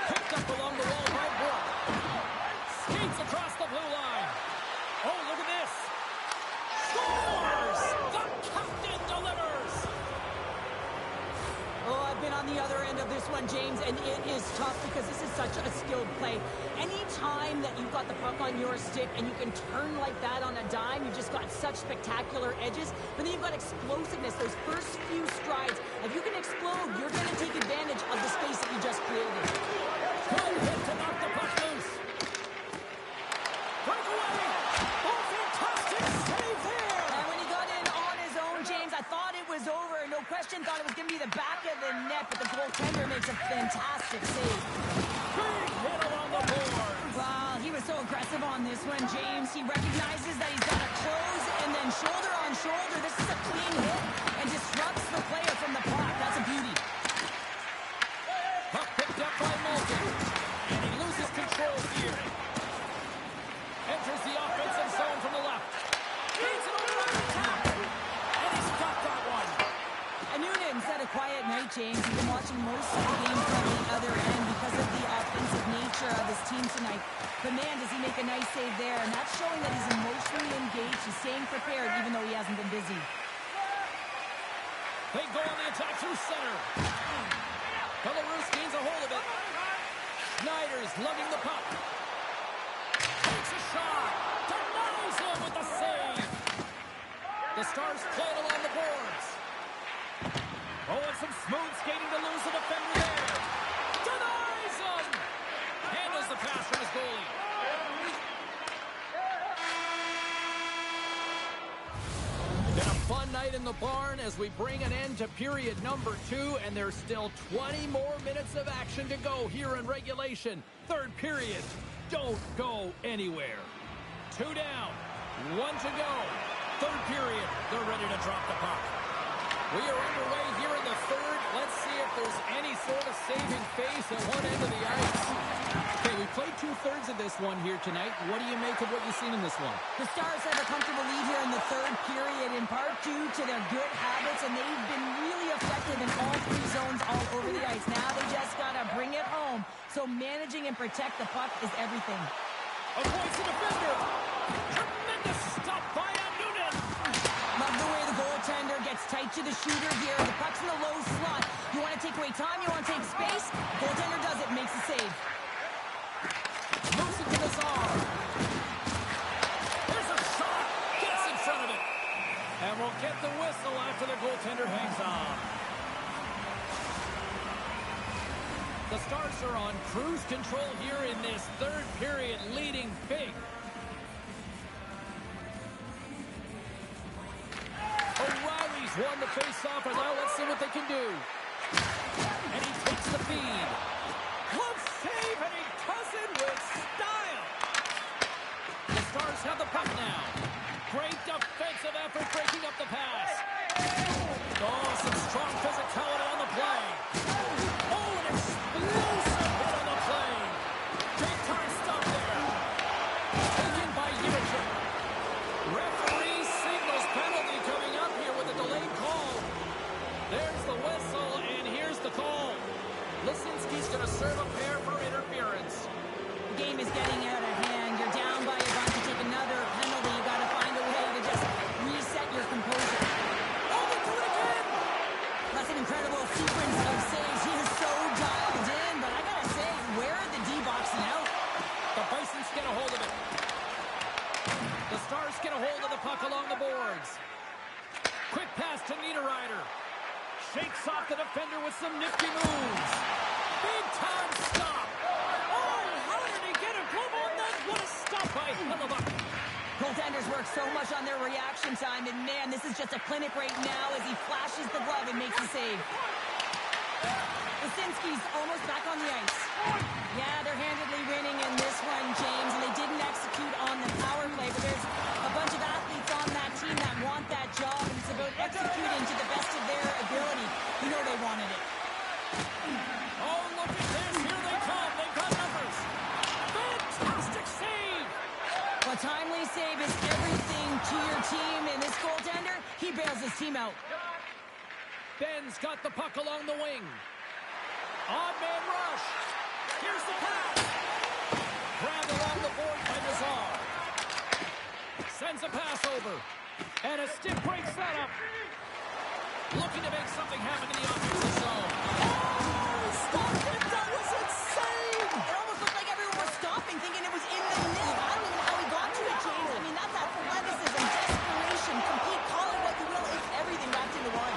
Picked up along the wall by Brook. Skates across the blue line. Oh, look at this. Scores! The captain delivers! Oh, I've been on the other end of this one, James, and it is tough because this is such a skilled play. Any time that you've got the puck on your stick and you can turn like that on a dime, you've just got such spectacular edges, but then you've got explosiveness, those first few strides. If you can explode, you're going to take advantage of the space that you just created. Good hit to knock the puck loose. Fantastic save. Big hit along the board. Wow, he was so aggressive on this one, James. He recognizes that he's got to close and then shoulder on shoulder. This is a clean hit and disrupts the player from the block. That's a beauty. Puck picked up by Malkin. And he loses control here. Enters the offensive zone from the left. Feeds it over on the top. And he stopped that one. And Noonan said a quiet night, James. He's been watching most of the game from the other end because of the offensive nature of his team tonight. But man, does he make a nice save there. And that's showing that he's emotionally engaged. He's staying prepared even though he hasn't been busy. They go on the attack through center. Belarus gains a hold of it. Schneider's lugging the puck. Takes a shot. Denies him with the save. The Stars play it along the boards. Oh, and some smooth skating to lose the defender there. Denies him. Handles the pass from his goalie. Been a fun night in the barn as we bring an end to period number 2, and there's still 20 more minutes of action to go here in regulation. Third period. Don't go anywhere. 2 down, 1 to go. Third period. They're ready to drop the puck. We are underway here in the third. Let's see if there's any sort of saving face at one end of the ice. Okay, we played 2/3 of this one here tonight. What do you make of what you've seen in this one? The Stars have a comfortable lead here in the third period, in part due to their good habits, and they've been really effective in all 3 zones all over the ice. Now they just got to bring it home. So managing and protect the puck is everything. Avoids the defender. Tremendous stop by Noonan. Love the way the goaltender gets tight to the shooter here. The puck's in the low slot. You want to take away time, you want to take space. Goaltender does it, makes the save. Moves it to the Czar. There's a shot. Gets in front of it. And we'll get the whistle after the goaltender hangs on. The Stars are on cruise control here in this third period, leading big. O'Reilly's won the face-off, and now let's see what they can do. And he takes the feed. Glove save, and he does it with style. The Stars have the puck now. Great defensive effort breaking up the pass. Oh, some strong physicality on the play. Oh, an explosive hit on the play. Big time stop there. Taken by Yurichuk. Referee signals penalty coming up here with a delayed call. There's the whistle, and here's the call. Lisinski's going to serve a pair for interference. The game is getting out of hand. You're down by a bunch. You take another penalty. You got to find a way to just reset your composure. Oh, they do it again. That's an incredible sequence of saves. He is so dialed in, but I got to say, where are the D-boxing out? The Bisons get a hold of it. The Stars get a hold of the puck along the boards. Quick pass to Niederreiter. Shakes off the defender with some nifty moves. Big time stop. Oh, how did he get a glove on that? What a stop by Hellebuck. Goaltenders work so much on their reaction time, and man, this is just a clinic right now as he flashes the glove and makes the save. Lisinski's almost back on the ice. Yeah, they're handedly winning in this one, James, and they didn't execute on the power play, but there's a bunch of athletes on that team that want that job, and it's about executing to the best of their ability. You know they wanted it. Oh, look at this. Here they come. They've got numbers. Fantastic save. A timely save is everything to your team, and this goaltender, he bails his team out. Ben's got the puck along the wing. Odd man rush. Here's the pass. Grabbed along the board by Nazar. Sends a pass over. And a stick break setup. Looking to make something happen in the offensive zone. Oh, stop it! That was insane! It almost looked like everyone was stopping, thinking it was in the net. I don't even know how he got to it, James. I mean, that's athleticism, desperation, compete, call it what you will. It's everything wrapped into one.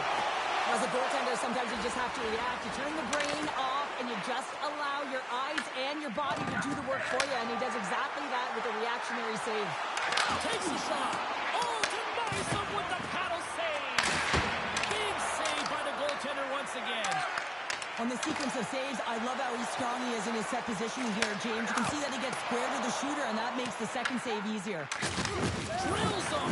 As a goaltender, sometimes you just have to react. You turn the brain off, and you just allow your eyes and your body to do the work for you, and he does exactly that with a reactionary save. Takes a shot. Oh, denies him with the paddle save. Big save by the goaltender once again. On the sequence of saves, I love how strong he is in his set positioning here, James. You can see that he gets square to the shooter, and that makes the second save easier. Drills him.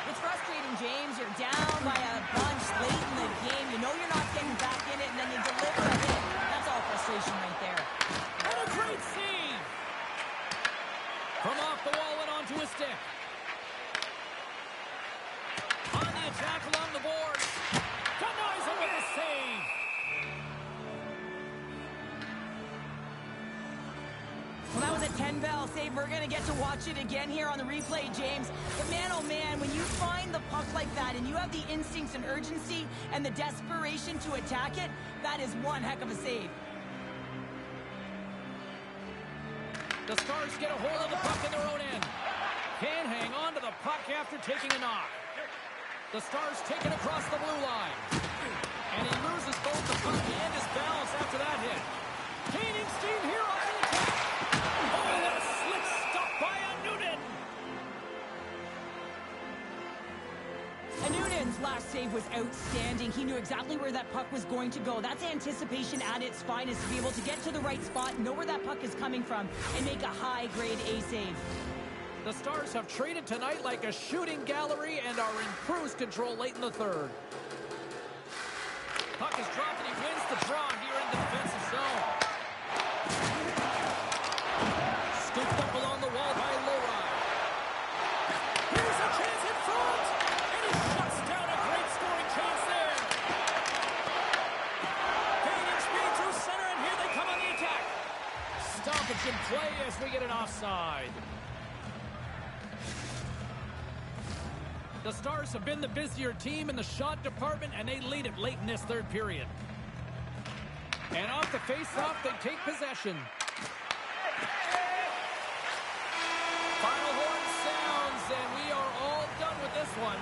It's frustrating, James. You're down by a bunch late in the game. You know you're not getting back in it, and then you deliver a hit. That's all frustration right there. And a great save. From off the wall and onto a stick. On the attack along the boards. Denies him with a save. Well, that was a 10-bell save. We're going to get to watch it again here on the replay, James. But man, oh man, when you find the puck like that and you have the instincts and urgency and the desperation to attack it, that is one heck of a save. The Stars get a hold of the puck in their own end. Can't hang on to the puck after taking a knock. The Stars take it across the blue line. And he loses both the puck and his balance after that hit. Gaining steam here on the attack. Oh, what a slick stop by Noonan. Noonan's last save was outstanding. He knew exactly where that puck was going to go. That's anticipation at its finest, to be able to get to the right spot, know where that puck is coming from, and make a high-grade A save. The Stars have traded tonight like a shooting gallery and are in cruise control late in the third. Puck is dropped and he wins the draw here in the defensive zone. Scooped up along the wall by Lowry. Here's a chance in front! And he shuts down a great scoring chance there. Gaining speed through center, and here they come on the attack. Stoppage in play as we get an offside. The Stars have been the busier team in the shot department, and they lead it late in this third period. And off the face-off, they take possession. Final horn sounds, and we are all done with this one.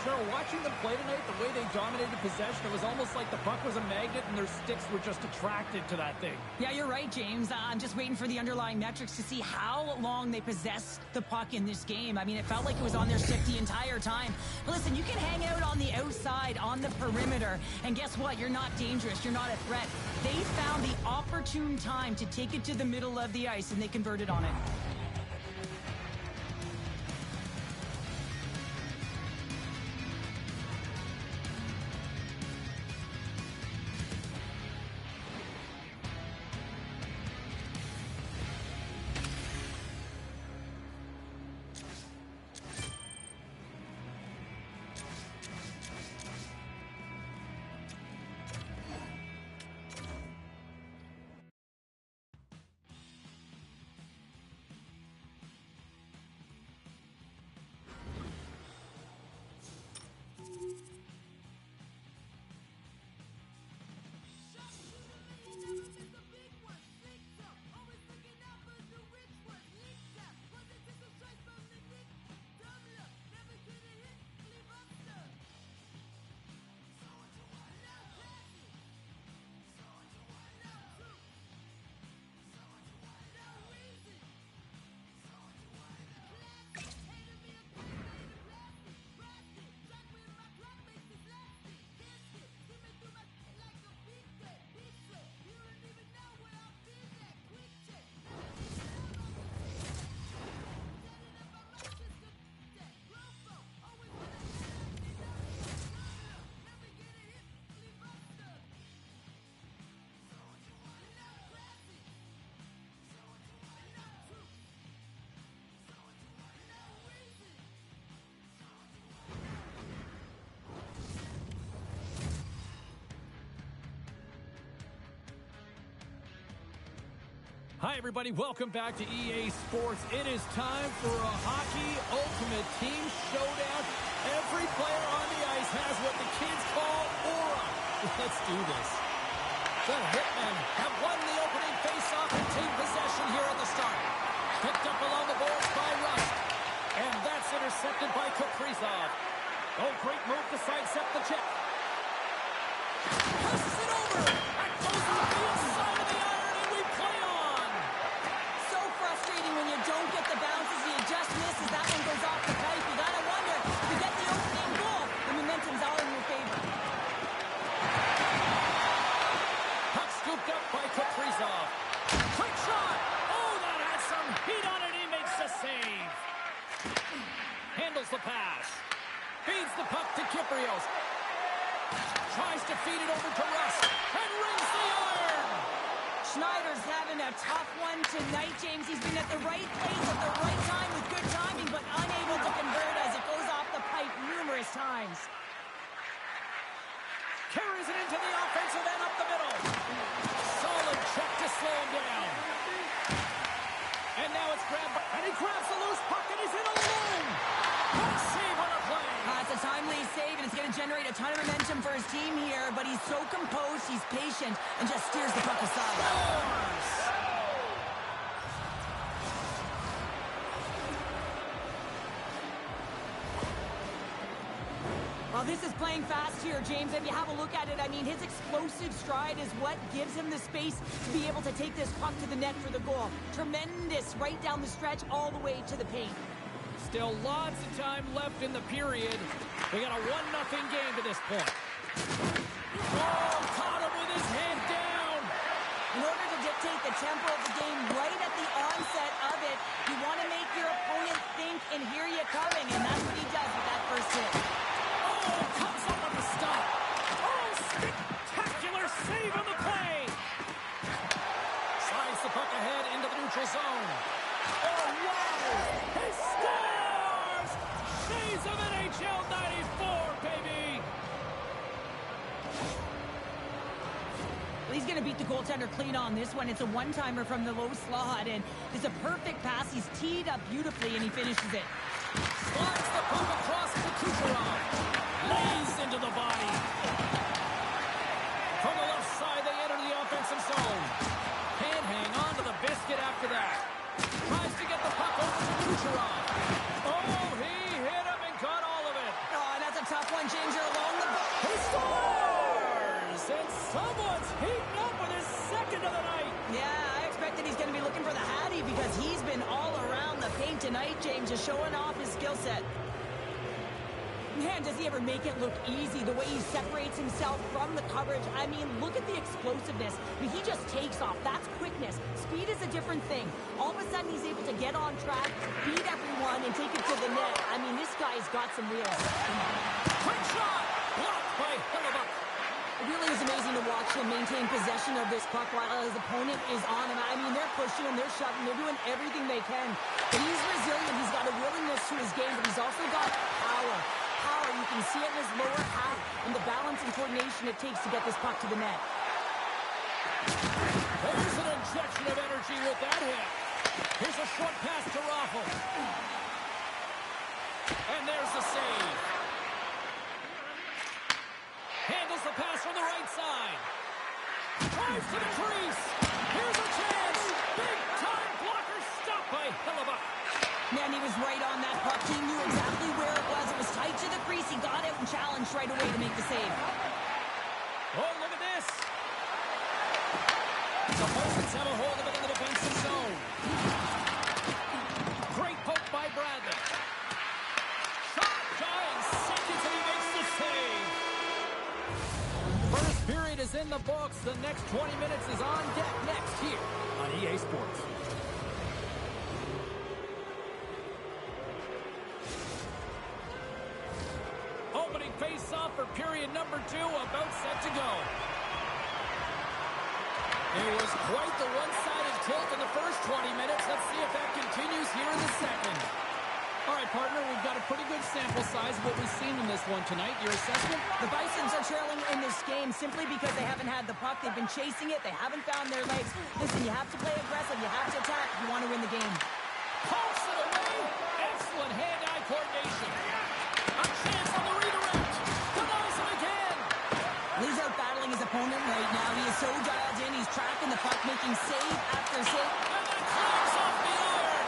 Sure, watching them play tonight, the way they dominated possession, it was almost like the puck was a magnet and their sticks were just attracted to that thing. Yeah, you're right, James. I'm just waiting for the underlying metrics to see how long they possessed the puck in this game. I mean, it felt like it was on their stick the entire time. But listen, you can hang out on the outside, on the perimeter, and guess what? You're not dangerous. You're not a threat. They found the opportune time to take it to the middle of the ice, and they converted on it. Hi, everybody. Welcome back to EA Sports. It is time for a Hockey Ultimate Team Showdown. Every player on the ice has what the kids call aura. Let's do this. The Hitmen have won the opening faceoff and take possession here at the start. Picked up along the boards by Rust. And that's intercepted by Kaprizov. Oh, great move to sidestep the check. Passes it over. That goes on the inside of the iron, and we play on. So frustrating when you don't get the bounces. You just miss as that one goes off the pipe. You gotta wonder, you get the opening goal, the momentum's all in your favor. save. Handles the pass. Feeds the puck to Kyprios. Tries to feed it over to Russ. And rings the iron. Schneider's having a tough one tonight, James. He's been at the right place at the right time with good timing, but unable to convert as it goes off the pipe numerous times. Carries it into the offensive end up the middle. Solid check to slow him down. And now it's grabbed by... And he grabs the loose puck and he's in alone. What a save on the play. It's a timely save, and it's going to generate a ton of momentum for his team here, but he's so composed, he's patient, and just steers the puck aside. Well, this is playing fast here, James. If you have a look at it, I mean, his explosive stride is what gives him the space to be able to take this puck to the net for the goal. Tremendous right down the stretch all the way to the paint. Still lots of time left in the period. We got a 1-0 game to this point. Oh, caught him with his head down. In order to dictate the tempo of the game right at the onset of it, you want to make your opponent think and hear you coming, and that's what he does with that first hit. Oh, comes up on the stop. Oh, spectacular save on the play. Slides the puck ahead into the neutral zone. Oh, wow. He scores! Shades of NHL 94, baby. Well, he's going to beat the goaltender clean on this one. It's a one-timer from the low slot, and it's a perfect pass. He's teed up beautifully, and he finishes it. Slides the puck across to Kucherov. Lays into the body. From the left side, they enter the offensive zone. Can't hang on to the biscuit after that. Tries to get the puck over to Kucherov. Oh, he hit him and caught all of it. Oh, and that's a tough one, James. You're along the boat. He scores! And someone's heating up with his second of the night. Yeah, I expected he's going to be looking for the Hattie because he's been all around the paint tonight, James, just showing off his skill set. Man, does he ever make it look easy, the way he separates himself from the coverage. I mean, look at the explosiveness. I mean, he just takes off. That's quickness. Speed is a different thing. All of a sudden, he's able to get on track, beat everyone, and take it to the net. I mean, this guy's got some wheels. Quick shot! Blocked by Hellebuyck. It really is amazing to watch him maintain possession of this puck while his opponent is on him. I mean, they're pushing him, they're shoving, they're doing everything they can. But he's resilient. He's got a willingness to his game, but he's also got power. You can see it in his lower half and the balance and coordination it takes to get this puck to the net. There's an injection of energy with that hit. Here's a short pass to Raffle. And there's the save. Handles the pass from the right side. Drives to the crease. Here's a chance. Big time blocker stopped by Hellebuyck. Man, he was right on that puck. He knew exactly where it was. It was tight to the crease. He got out and challenged right away to make the save. Oh, look at this. The opponents have a hold of it in the defensive zone. Great poke by Bradley. Shot, giant seconds, and he makes the save. First period is in the books. The next 20 minutes is on deck next here on EA Sports. Opening face-off for period number 2, about set to go. It was quite the one-sided tilt in the first 20 minutes. Let's see if that continues here in the second. All right, partner, we've got a pretty good sample size of what we've seen in this one tonight. Your assessment? The Bisons are trailing in this game simply because they haven't had the puck. They've been chasing it. They haven't found their legs. Listen, you have to play aggressive. You have to attack if you want to win the game. Pulls it away. Excellent hand-eye coordination. A chance on the redirect. Denies him again. He's out battling his opponent right now. He is so dialed in. He's tracking the puck, making save after save. And that clears off the iron.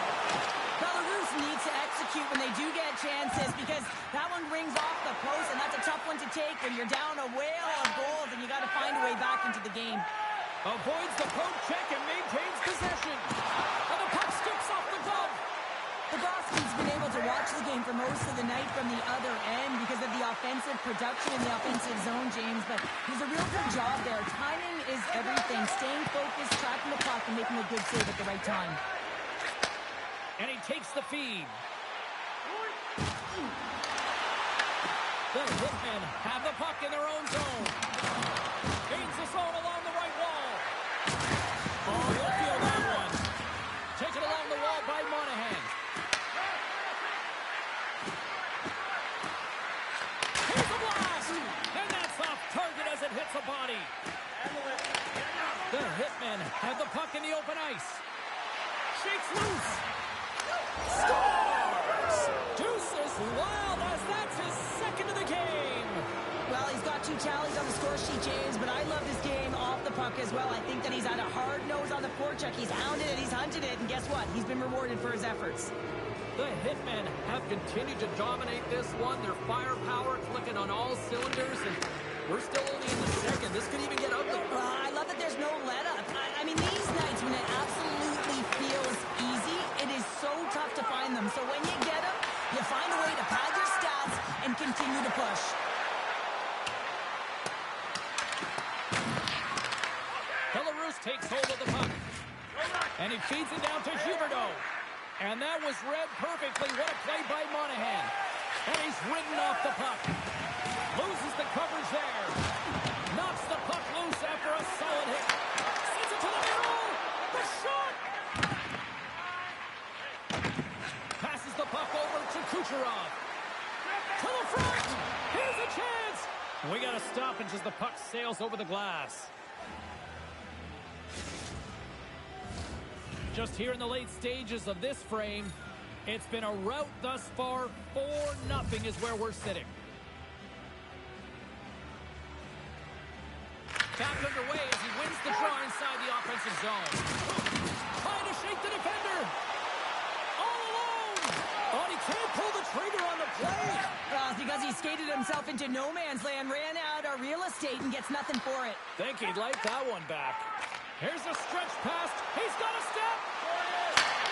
Belarus needs to execute when they do get chances because that one rings off the post, and that's a tough one to take when you're down a whale of goals and you got to find a way back into the game. Avoids the poke check and maintains possession. And the puck skips off the glove. Bogosky's been able to watch the game for most of the night from the other end because of the offensive production in the offensive zone, James, but he's a real good job there. Timing is everything. Staying focused, tracking the puck, and making a good save at the right time. And he takes the feed. The Hitmen have the puck in their own zone. Gains the zone along the right wall. Oh, he'll feel that one. Taken along the wall by Monahan. Here's a blast. And that's off target as it hits a body. The Hitmen have the puck in the open ice. Shakes loose. Scores! Deuces wild as that's his second of the game. Well, he's got 2 tallies on the score sheet, James, but I love this game off the puck as well. I think that he's had a hard nose on the forecheck. He's hounded it, he's hunted it, and guess what? He's been rewarded for his efforts. The Hitmen have continued to dominate this one. Their firepower clicking on all cylinders, and we're still only in the second. This could even get ugly. I love that there's no let-up. I mean, these nights when it absolutely feels easy, it is so tough to find them. So when you get them, you find a way to pad your stats and continue to push. Belarus takes hold of the puck. And he feeds it down to Huberdeau. And that was read perfectly. What a play by Monahan. And he's ridden off the puck. Loses the coverage there. Knocks the puck loose after a solid hit. Sends it to the middle. The shot. Passes the puck over to Kucherov. To the front. Here's a chance. We got a stoppage as the puck sails over the glass. Just here in the late stages of this frame, it's been a rout thus far. 4-0 is where we're sitting. Back underway as he wins the draw inside the offensive zone. Trying to shake the defender. All alone. Oh, he can't pull the trigger on the play. Well, because he skated himself into no man's land, ran out of real estate, and gets nothing for it. Think he'd like that one back. Here's a stretch pass. He's got a step.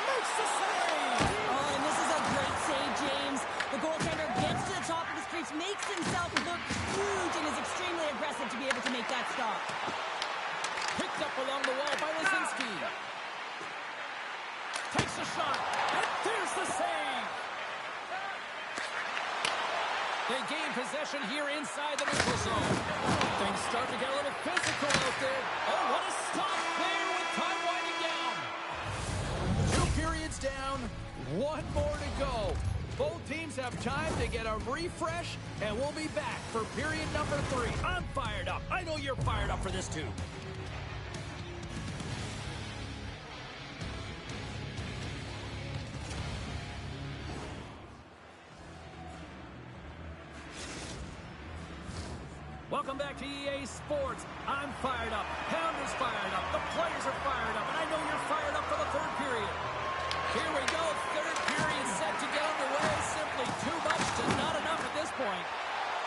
Makes the save. Oh, and this is a great save, James. The goaltender gets to the top of his crease, makes himself look huge, and is extremely aggressive to be able to make that stop. Picked up along the wall by Lazinski. Takes a shot. And there's the save. They gain possession here inside the neutral zone. Things start to get a little physical out there. Oh, what a stop there with time winding down. 2 periods down, 1 more to go. Both teams have time to get a refresh, and we'll be back for period number 3. I'm fired up. I know you're fired up for this too. Welcome back to EA Sports. I'm fired up. Pounder's fired up. The players are fired up. And I know you're fired up for the 3rd period. Here we go. 3rd period set to get underway. Simply too much to not enough at this point.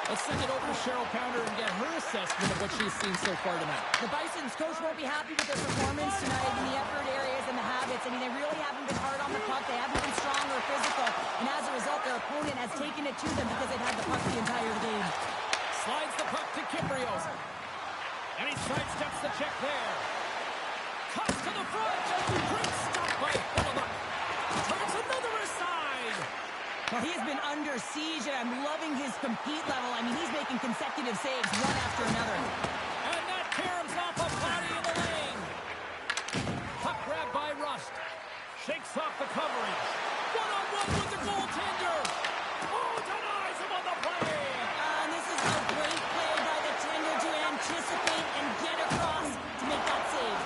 Let's send it over to Cheryl Pounder and get her assessment of what she's seen so far tonight. The Bison's coach won't be happy with their performance tonight in the effort areas and the habits. I mean, they really haven't been hard on the puck. They haven't been strong or physical. And as a result, their opponent has taken it to them because they've had the puck the entire game. Slides the puck to Kiprios. And he sidesteps the check there. Cuts to the front. Great stop by Hellebuyck. Turns another aside. Well, he has been under siege, and I'm loving his compete level. I mean, he's making consecutive saves one after another. And that caroms off a body in the lane. Puck grabbed by Rust. Shakes off the coverage. One-on-one with the goaltender. Oh, denies him on the play. Anticipate and get across to make that save.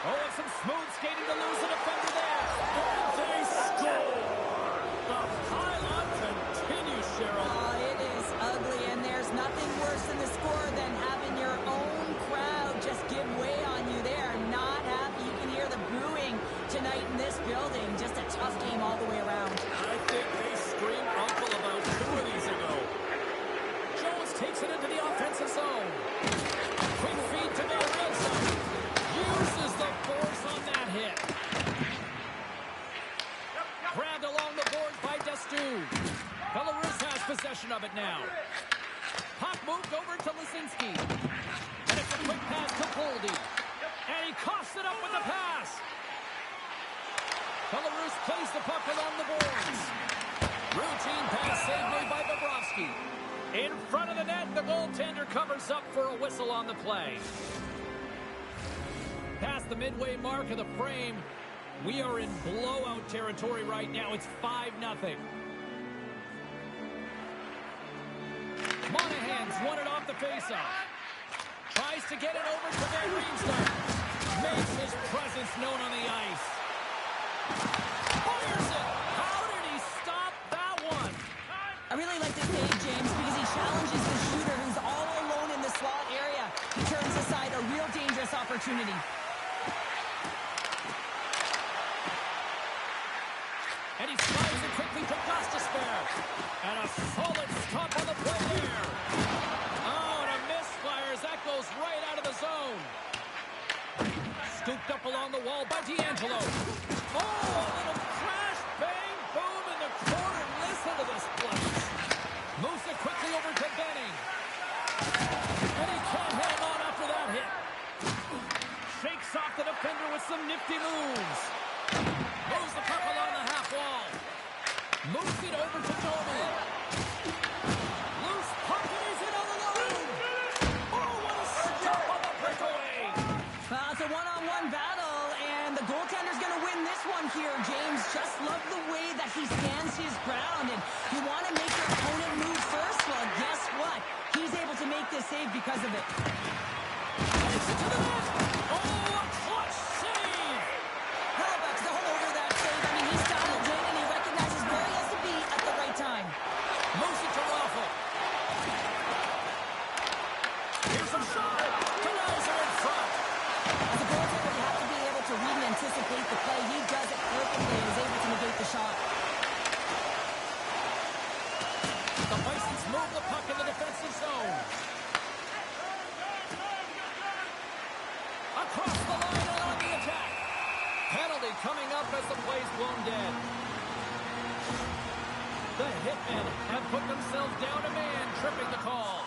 Oh, and some smooth skating to lose the defender there. And they score. The pile-on continues, Cheryl. Oh, it is ugly, and there's nothing worse in the score than having your own crowd just give way on you. They are not happy. You can hear the booing tonight in this building. Just a tough game all the way around. I think they screamed uncle about 2 of these ago. Jones takes it into the offensive zone. Quick feed to Marilsa. Uses the force on that hit. Grabbed along the board by Destu. Belarus has possession of it now. Puck moved over to Lazinski. And it's a quick pass to Boldy. And he coughs it up with the pass. Belarus plays the puck along the boards. Routine pass save made by Bobrovsky. In front of the net, the goaltender covers up for a whistle on the play. Past the midway mark of the frame, we are in blowout territory right now. It's 5-0. Monahan's won it off the faceoff. Tries to get it over to Van Riemsdyk. Makes his presence known on the ice. Fires it. How did he stop that one? I really like this save, James, because he challenges the shooter who's all alone in the slot area. He turns aside a real dangerous opportunity. And he slides it quickly to Gostisbehere. And a solid stop on the play there. Oh, and a misfire as that goes right out of the zone. Scooped up along the wall by D'Angelo. Oh, a little crash, bang, boom in the corner. Listen to this place. Moves it quickly over to Benning. And he can't hang on after that hit. Shakes off the defender with some nifty moves. Moves the puck along the half wall. Moves it over to Domi. Loose puck and he's in on the line. Oh, what a stop on the breakaway. It's a one-on-one battle, and the goaltender's going to win this one here, James. Just love the way that he stands his ground, and you want to make your opponent move first? Well, guess what? He's able to make this save because of it. Takes it to the net. Oh, a clutch save. Halifax all over that save. I mean, he's dialed in, and he recognizes where he has to be at the right time. Moves it to Raffle. Here's a shot. Denies him in front. As a goaltender, you have to be able to read and anticipate the play. He does it perfectly and is able to negate the shot. The Bisons move the puck in the defensive zone. Across the line and on the attack. Penalty coming up as the play's blown dead. The Hitmen have put themselves down a man, tripping the call.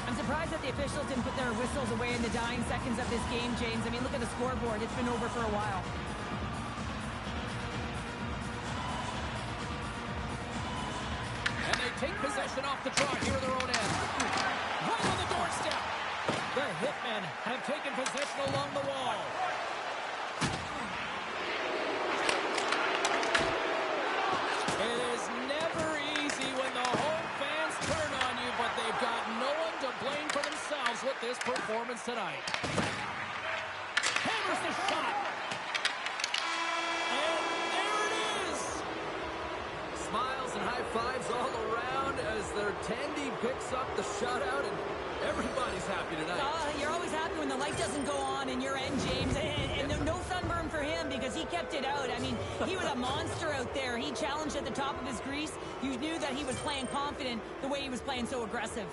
I'm surprised that the officials didn't put their whistles away in the dying seconds of this game, James. I mean, look at the scoreboard. It's been over for a while. And they take possession off the draw here in their own end. Right on the doorstep. The Hitmen have taken possession along the wall. It is never easy when the home fans turn on you, but they've got no one to blame for themselves with this performance tonight. Hammers the shot. And there it is. Smiles and high fives all around as their Tandy picks up the shutout, and everybody's happy tonight. You're always happy when the light doesn't go on in your end, James. And no sunburn for him because he kept it out. I mean, he was a monster out there. He challenged at the top of his crease. You knew that he was playing confident the way he was playing so aggressive.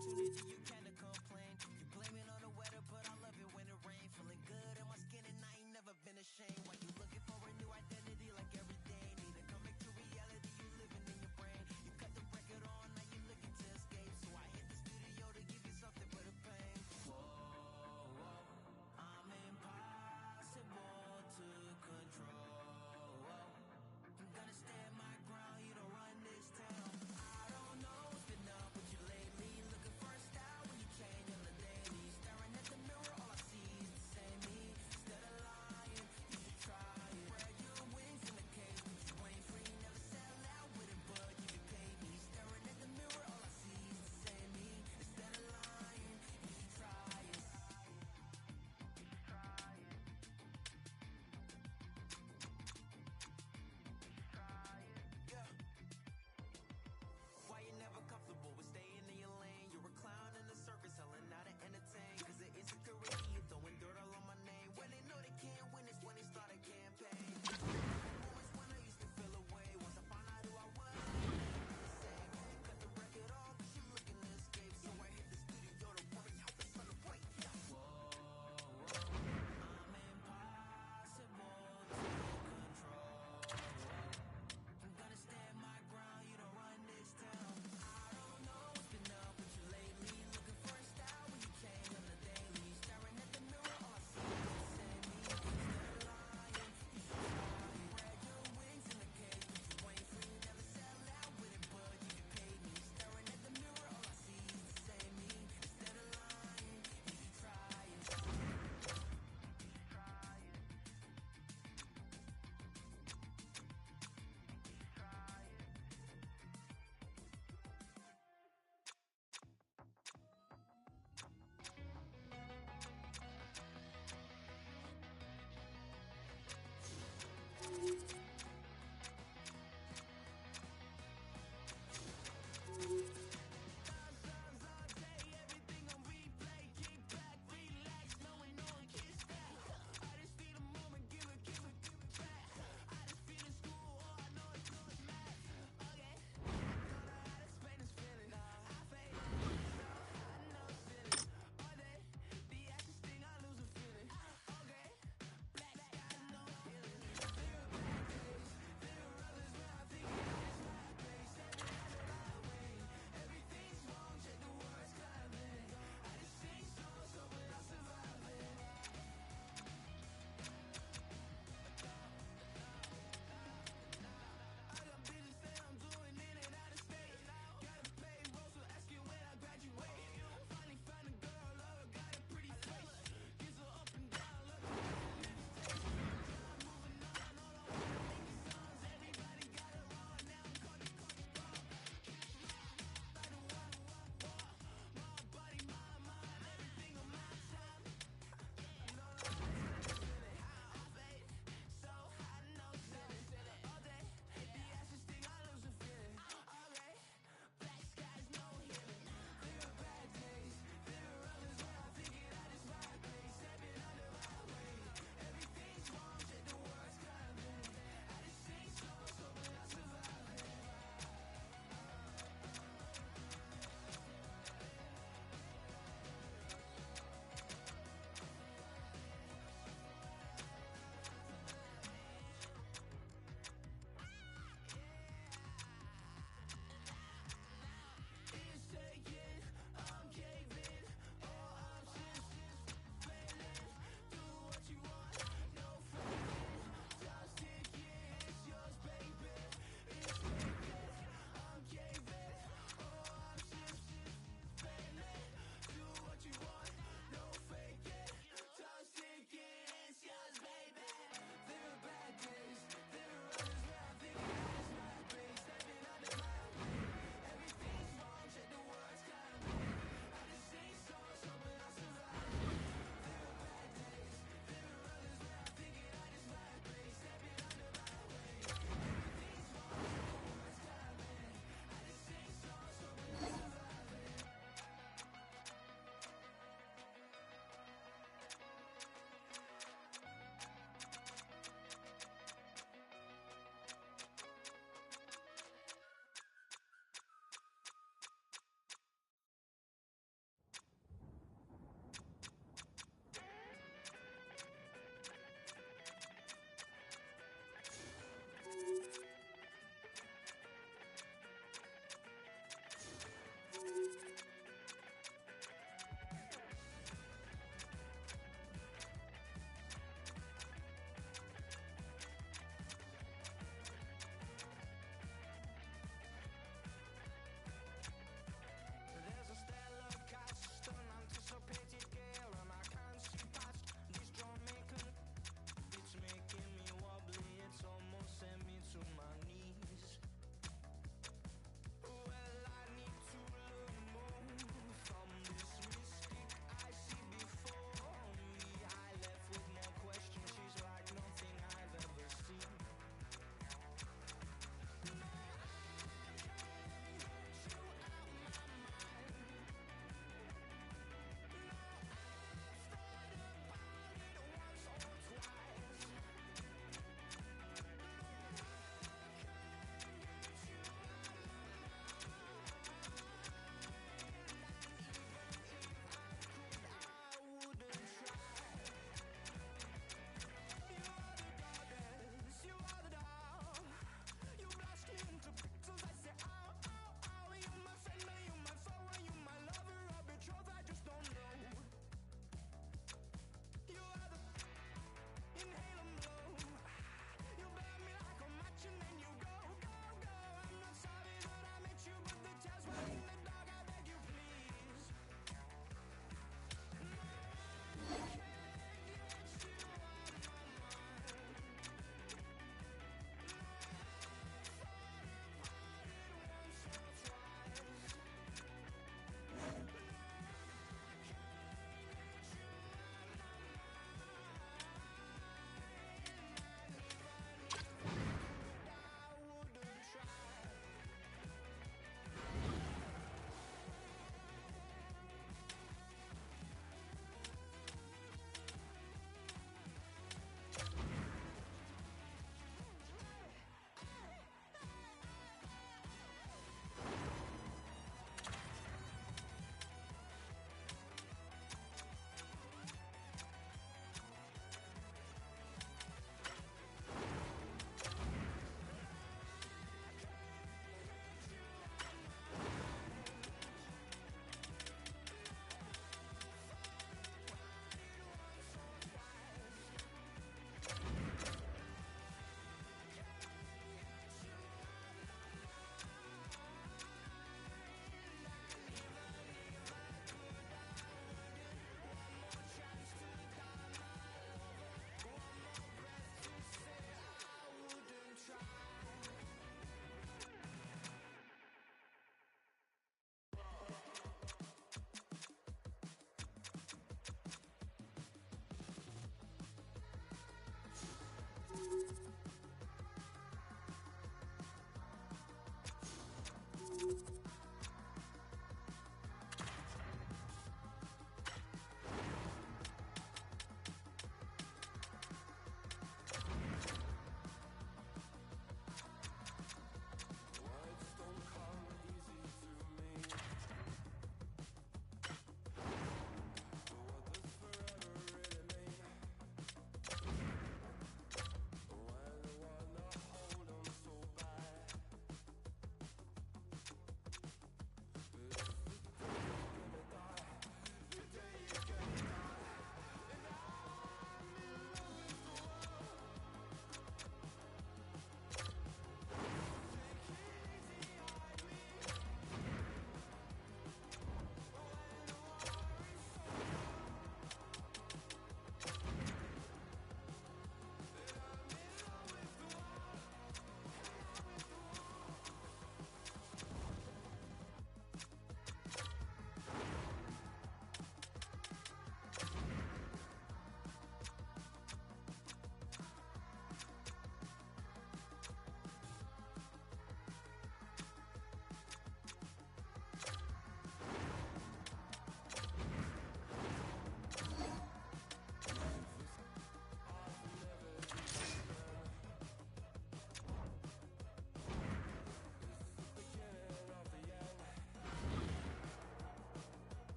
opportunity, you can't complain. You blame it on the weather, but I love it when it rains. Feeling good in my skin and I ain't never been ashamed. Why you looking for a new identity like every day? Need to come back to reality, you living in your brain. You cut the record on, now you looking to escape. So I hit the studio to give you something for the pain. Whoa, whoa, I'm impossible to control. I'm gonna stand my ground, you don't run this town. I don't know what's been up with you lately. Looking for a style when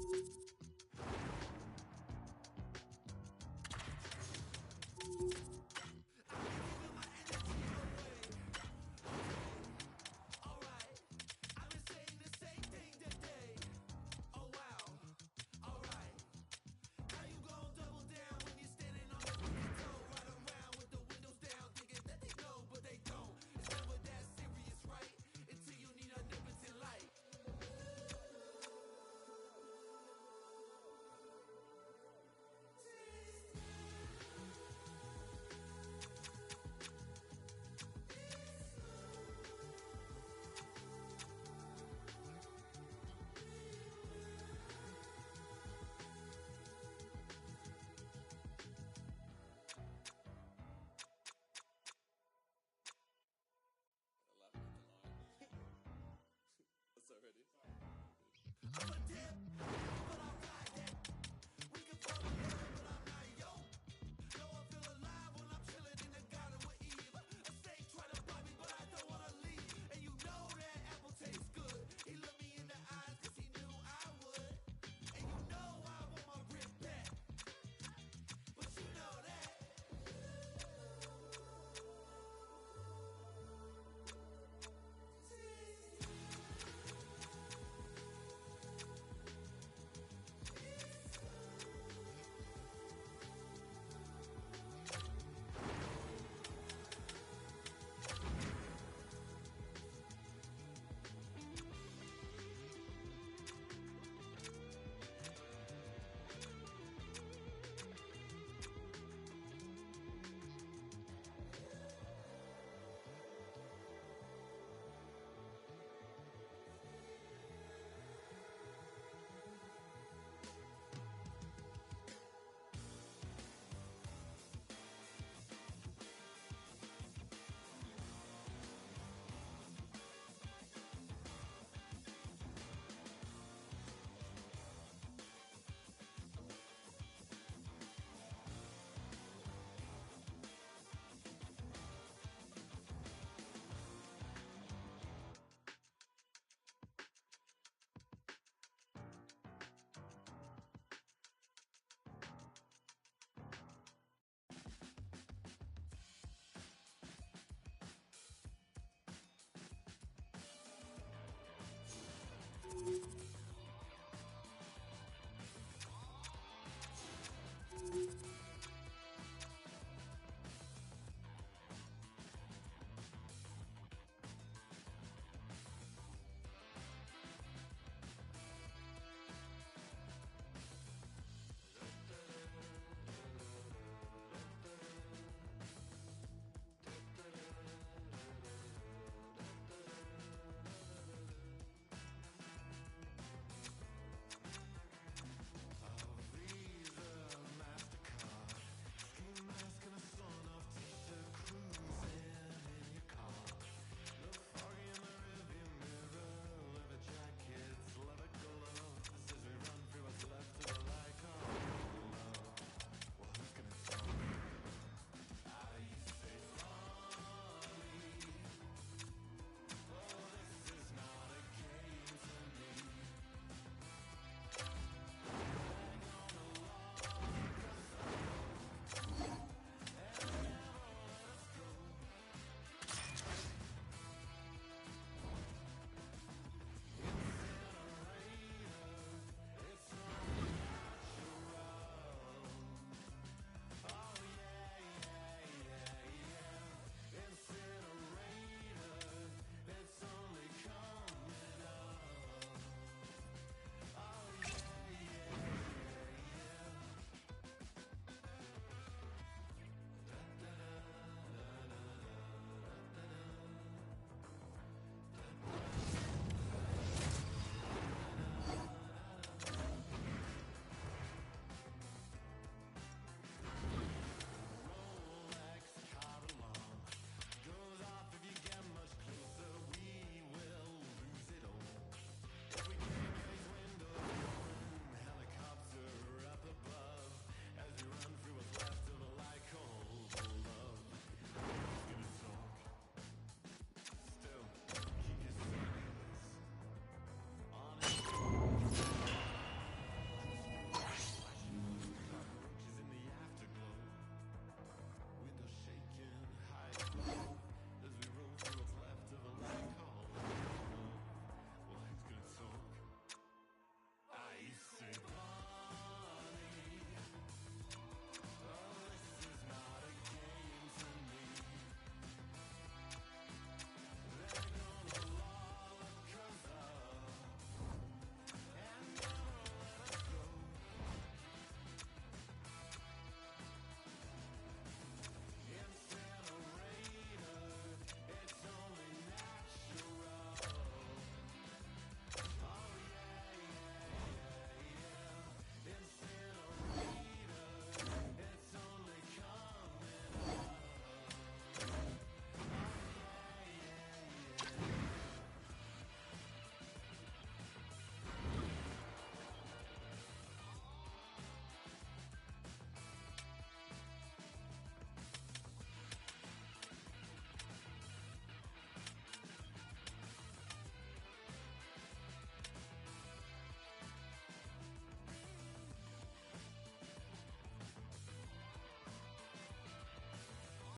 I've been saying the same thing today. Oh wow, alright. How you gon' double down when you're standing on the toe? Right around with the windows down, thinking that they know, but they don't. It's never that serious, right? Until you need a omnipotent light. I'm a dip, but I ride that. We can fall in love, but I'm not yoked. No, I feel alive when I'm chilling in the garden with Eve. A snake try to bite me, but I don't wanna leave. And you know that apple tastes good. He looked me in the eyes 'cause he knew I would. And you know I want my rip back. But you know that.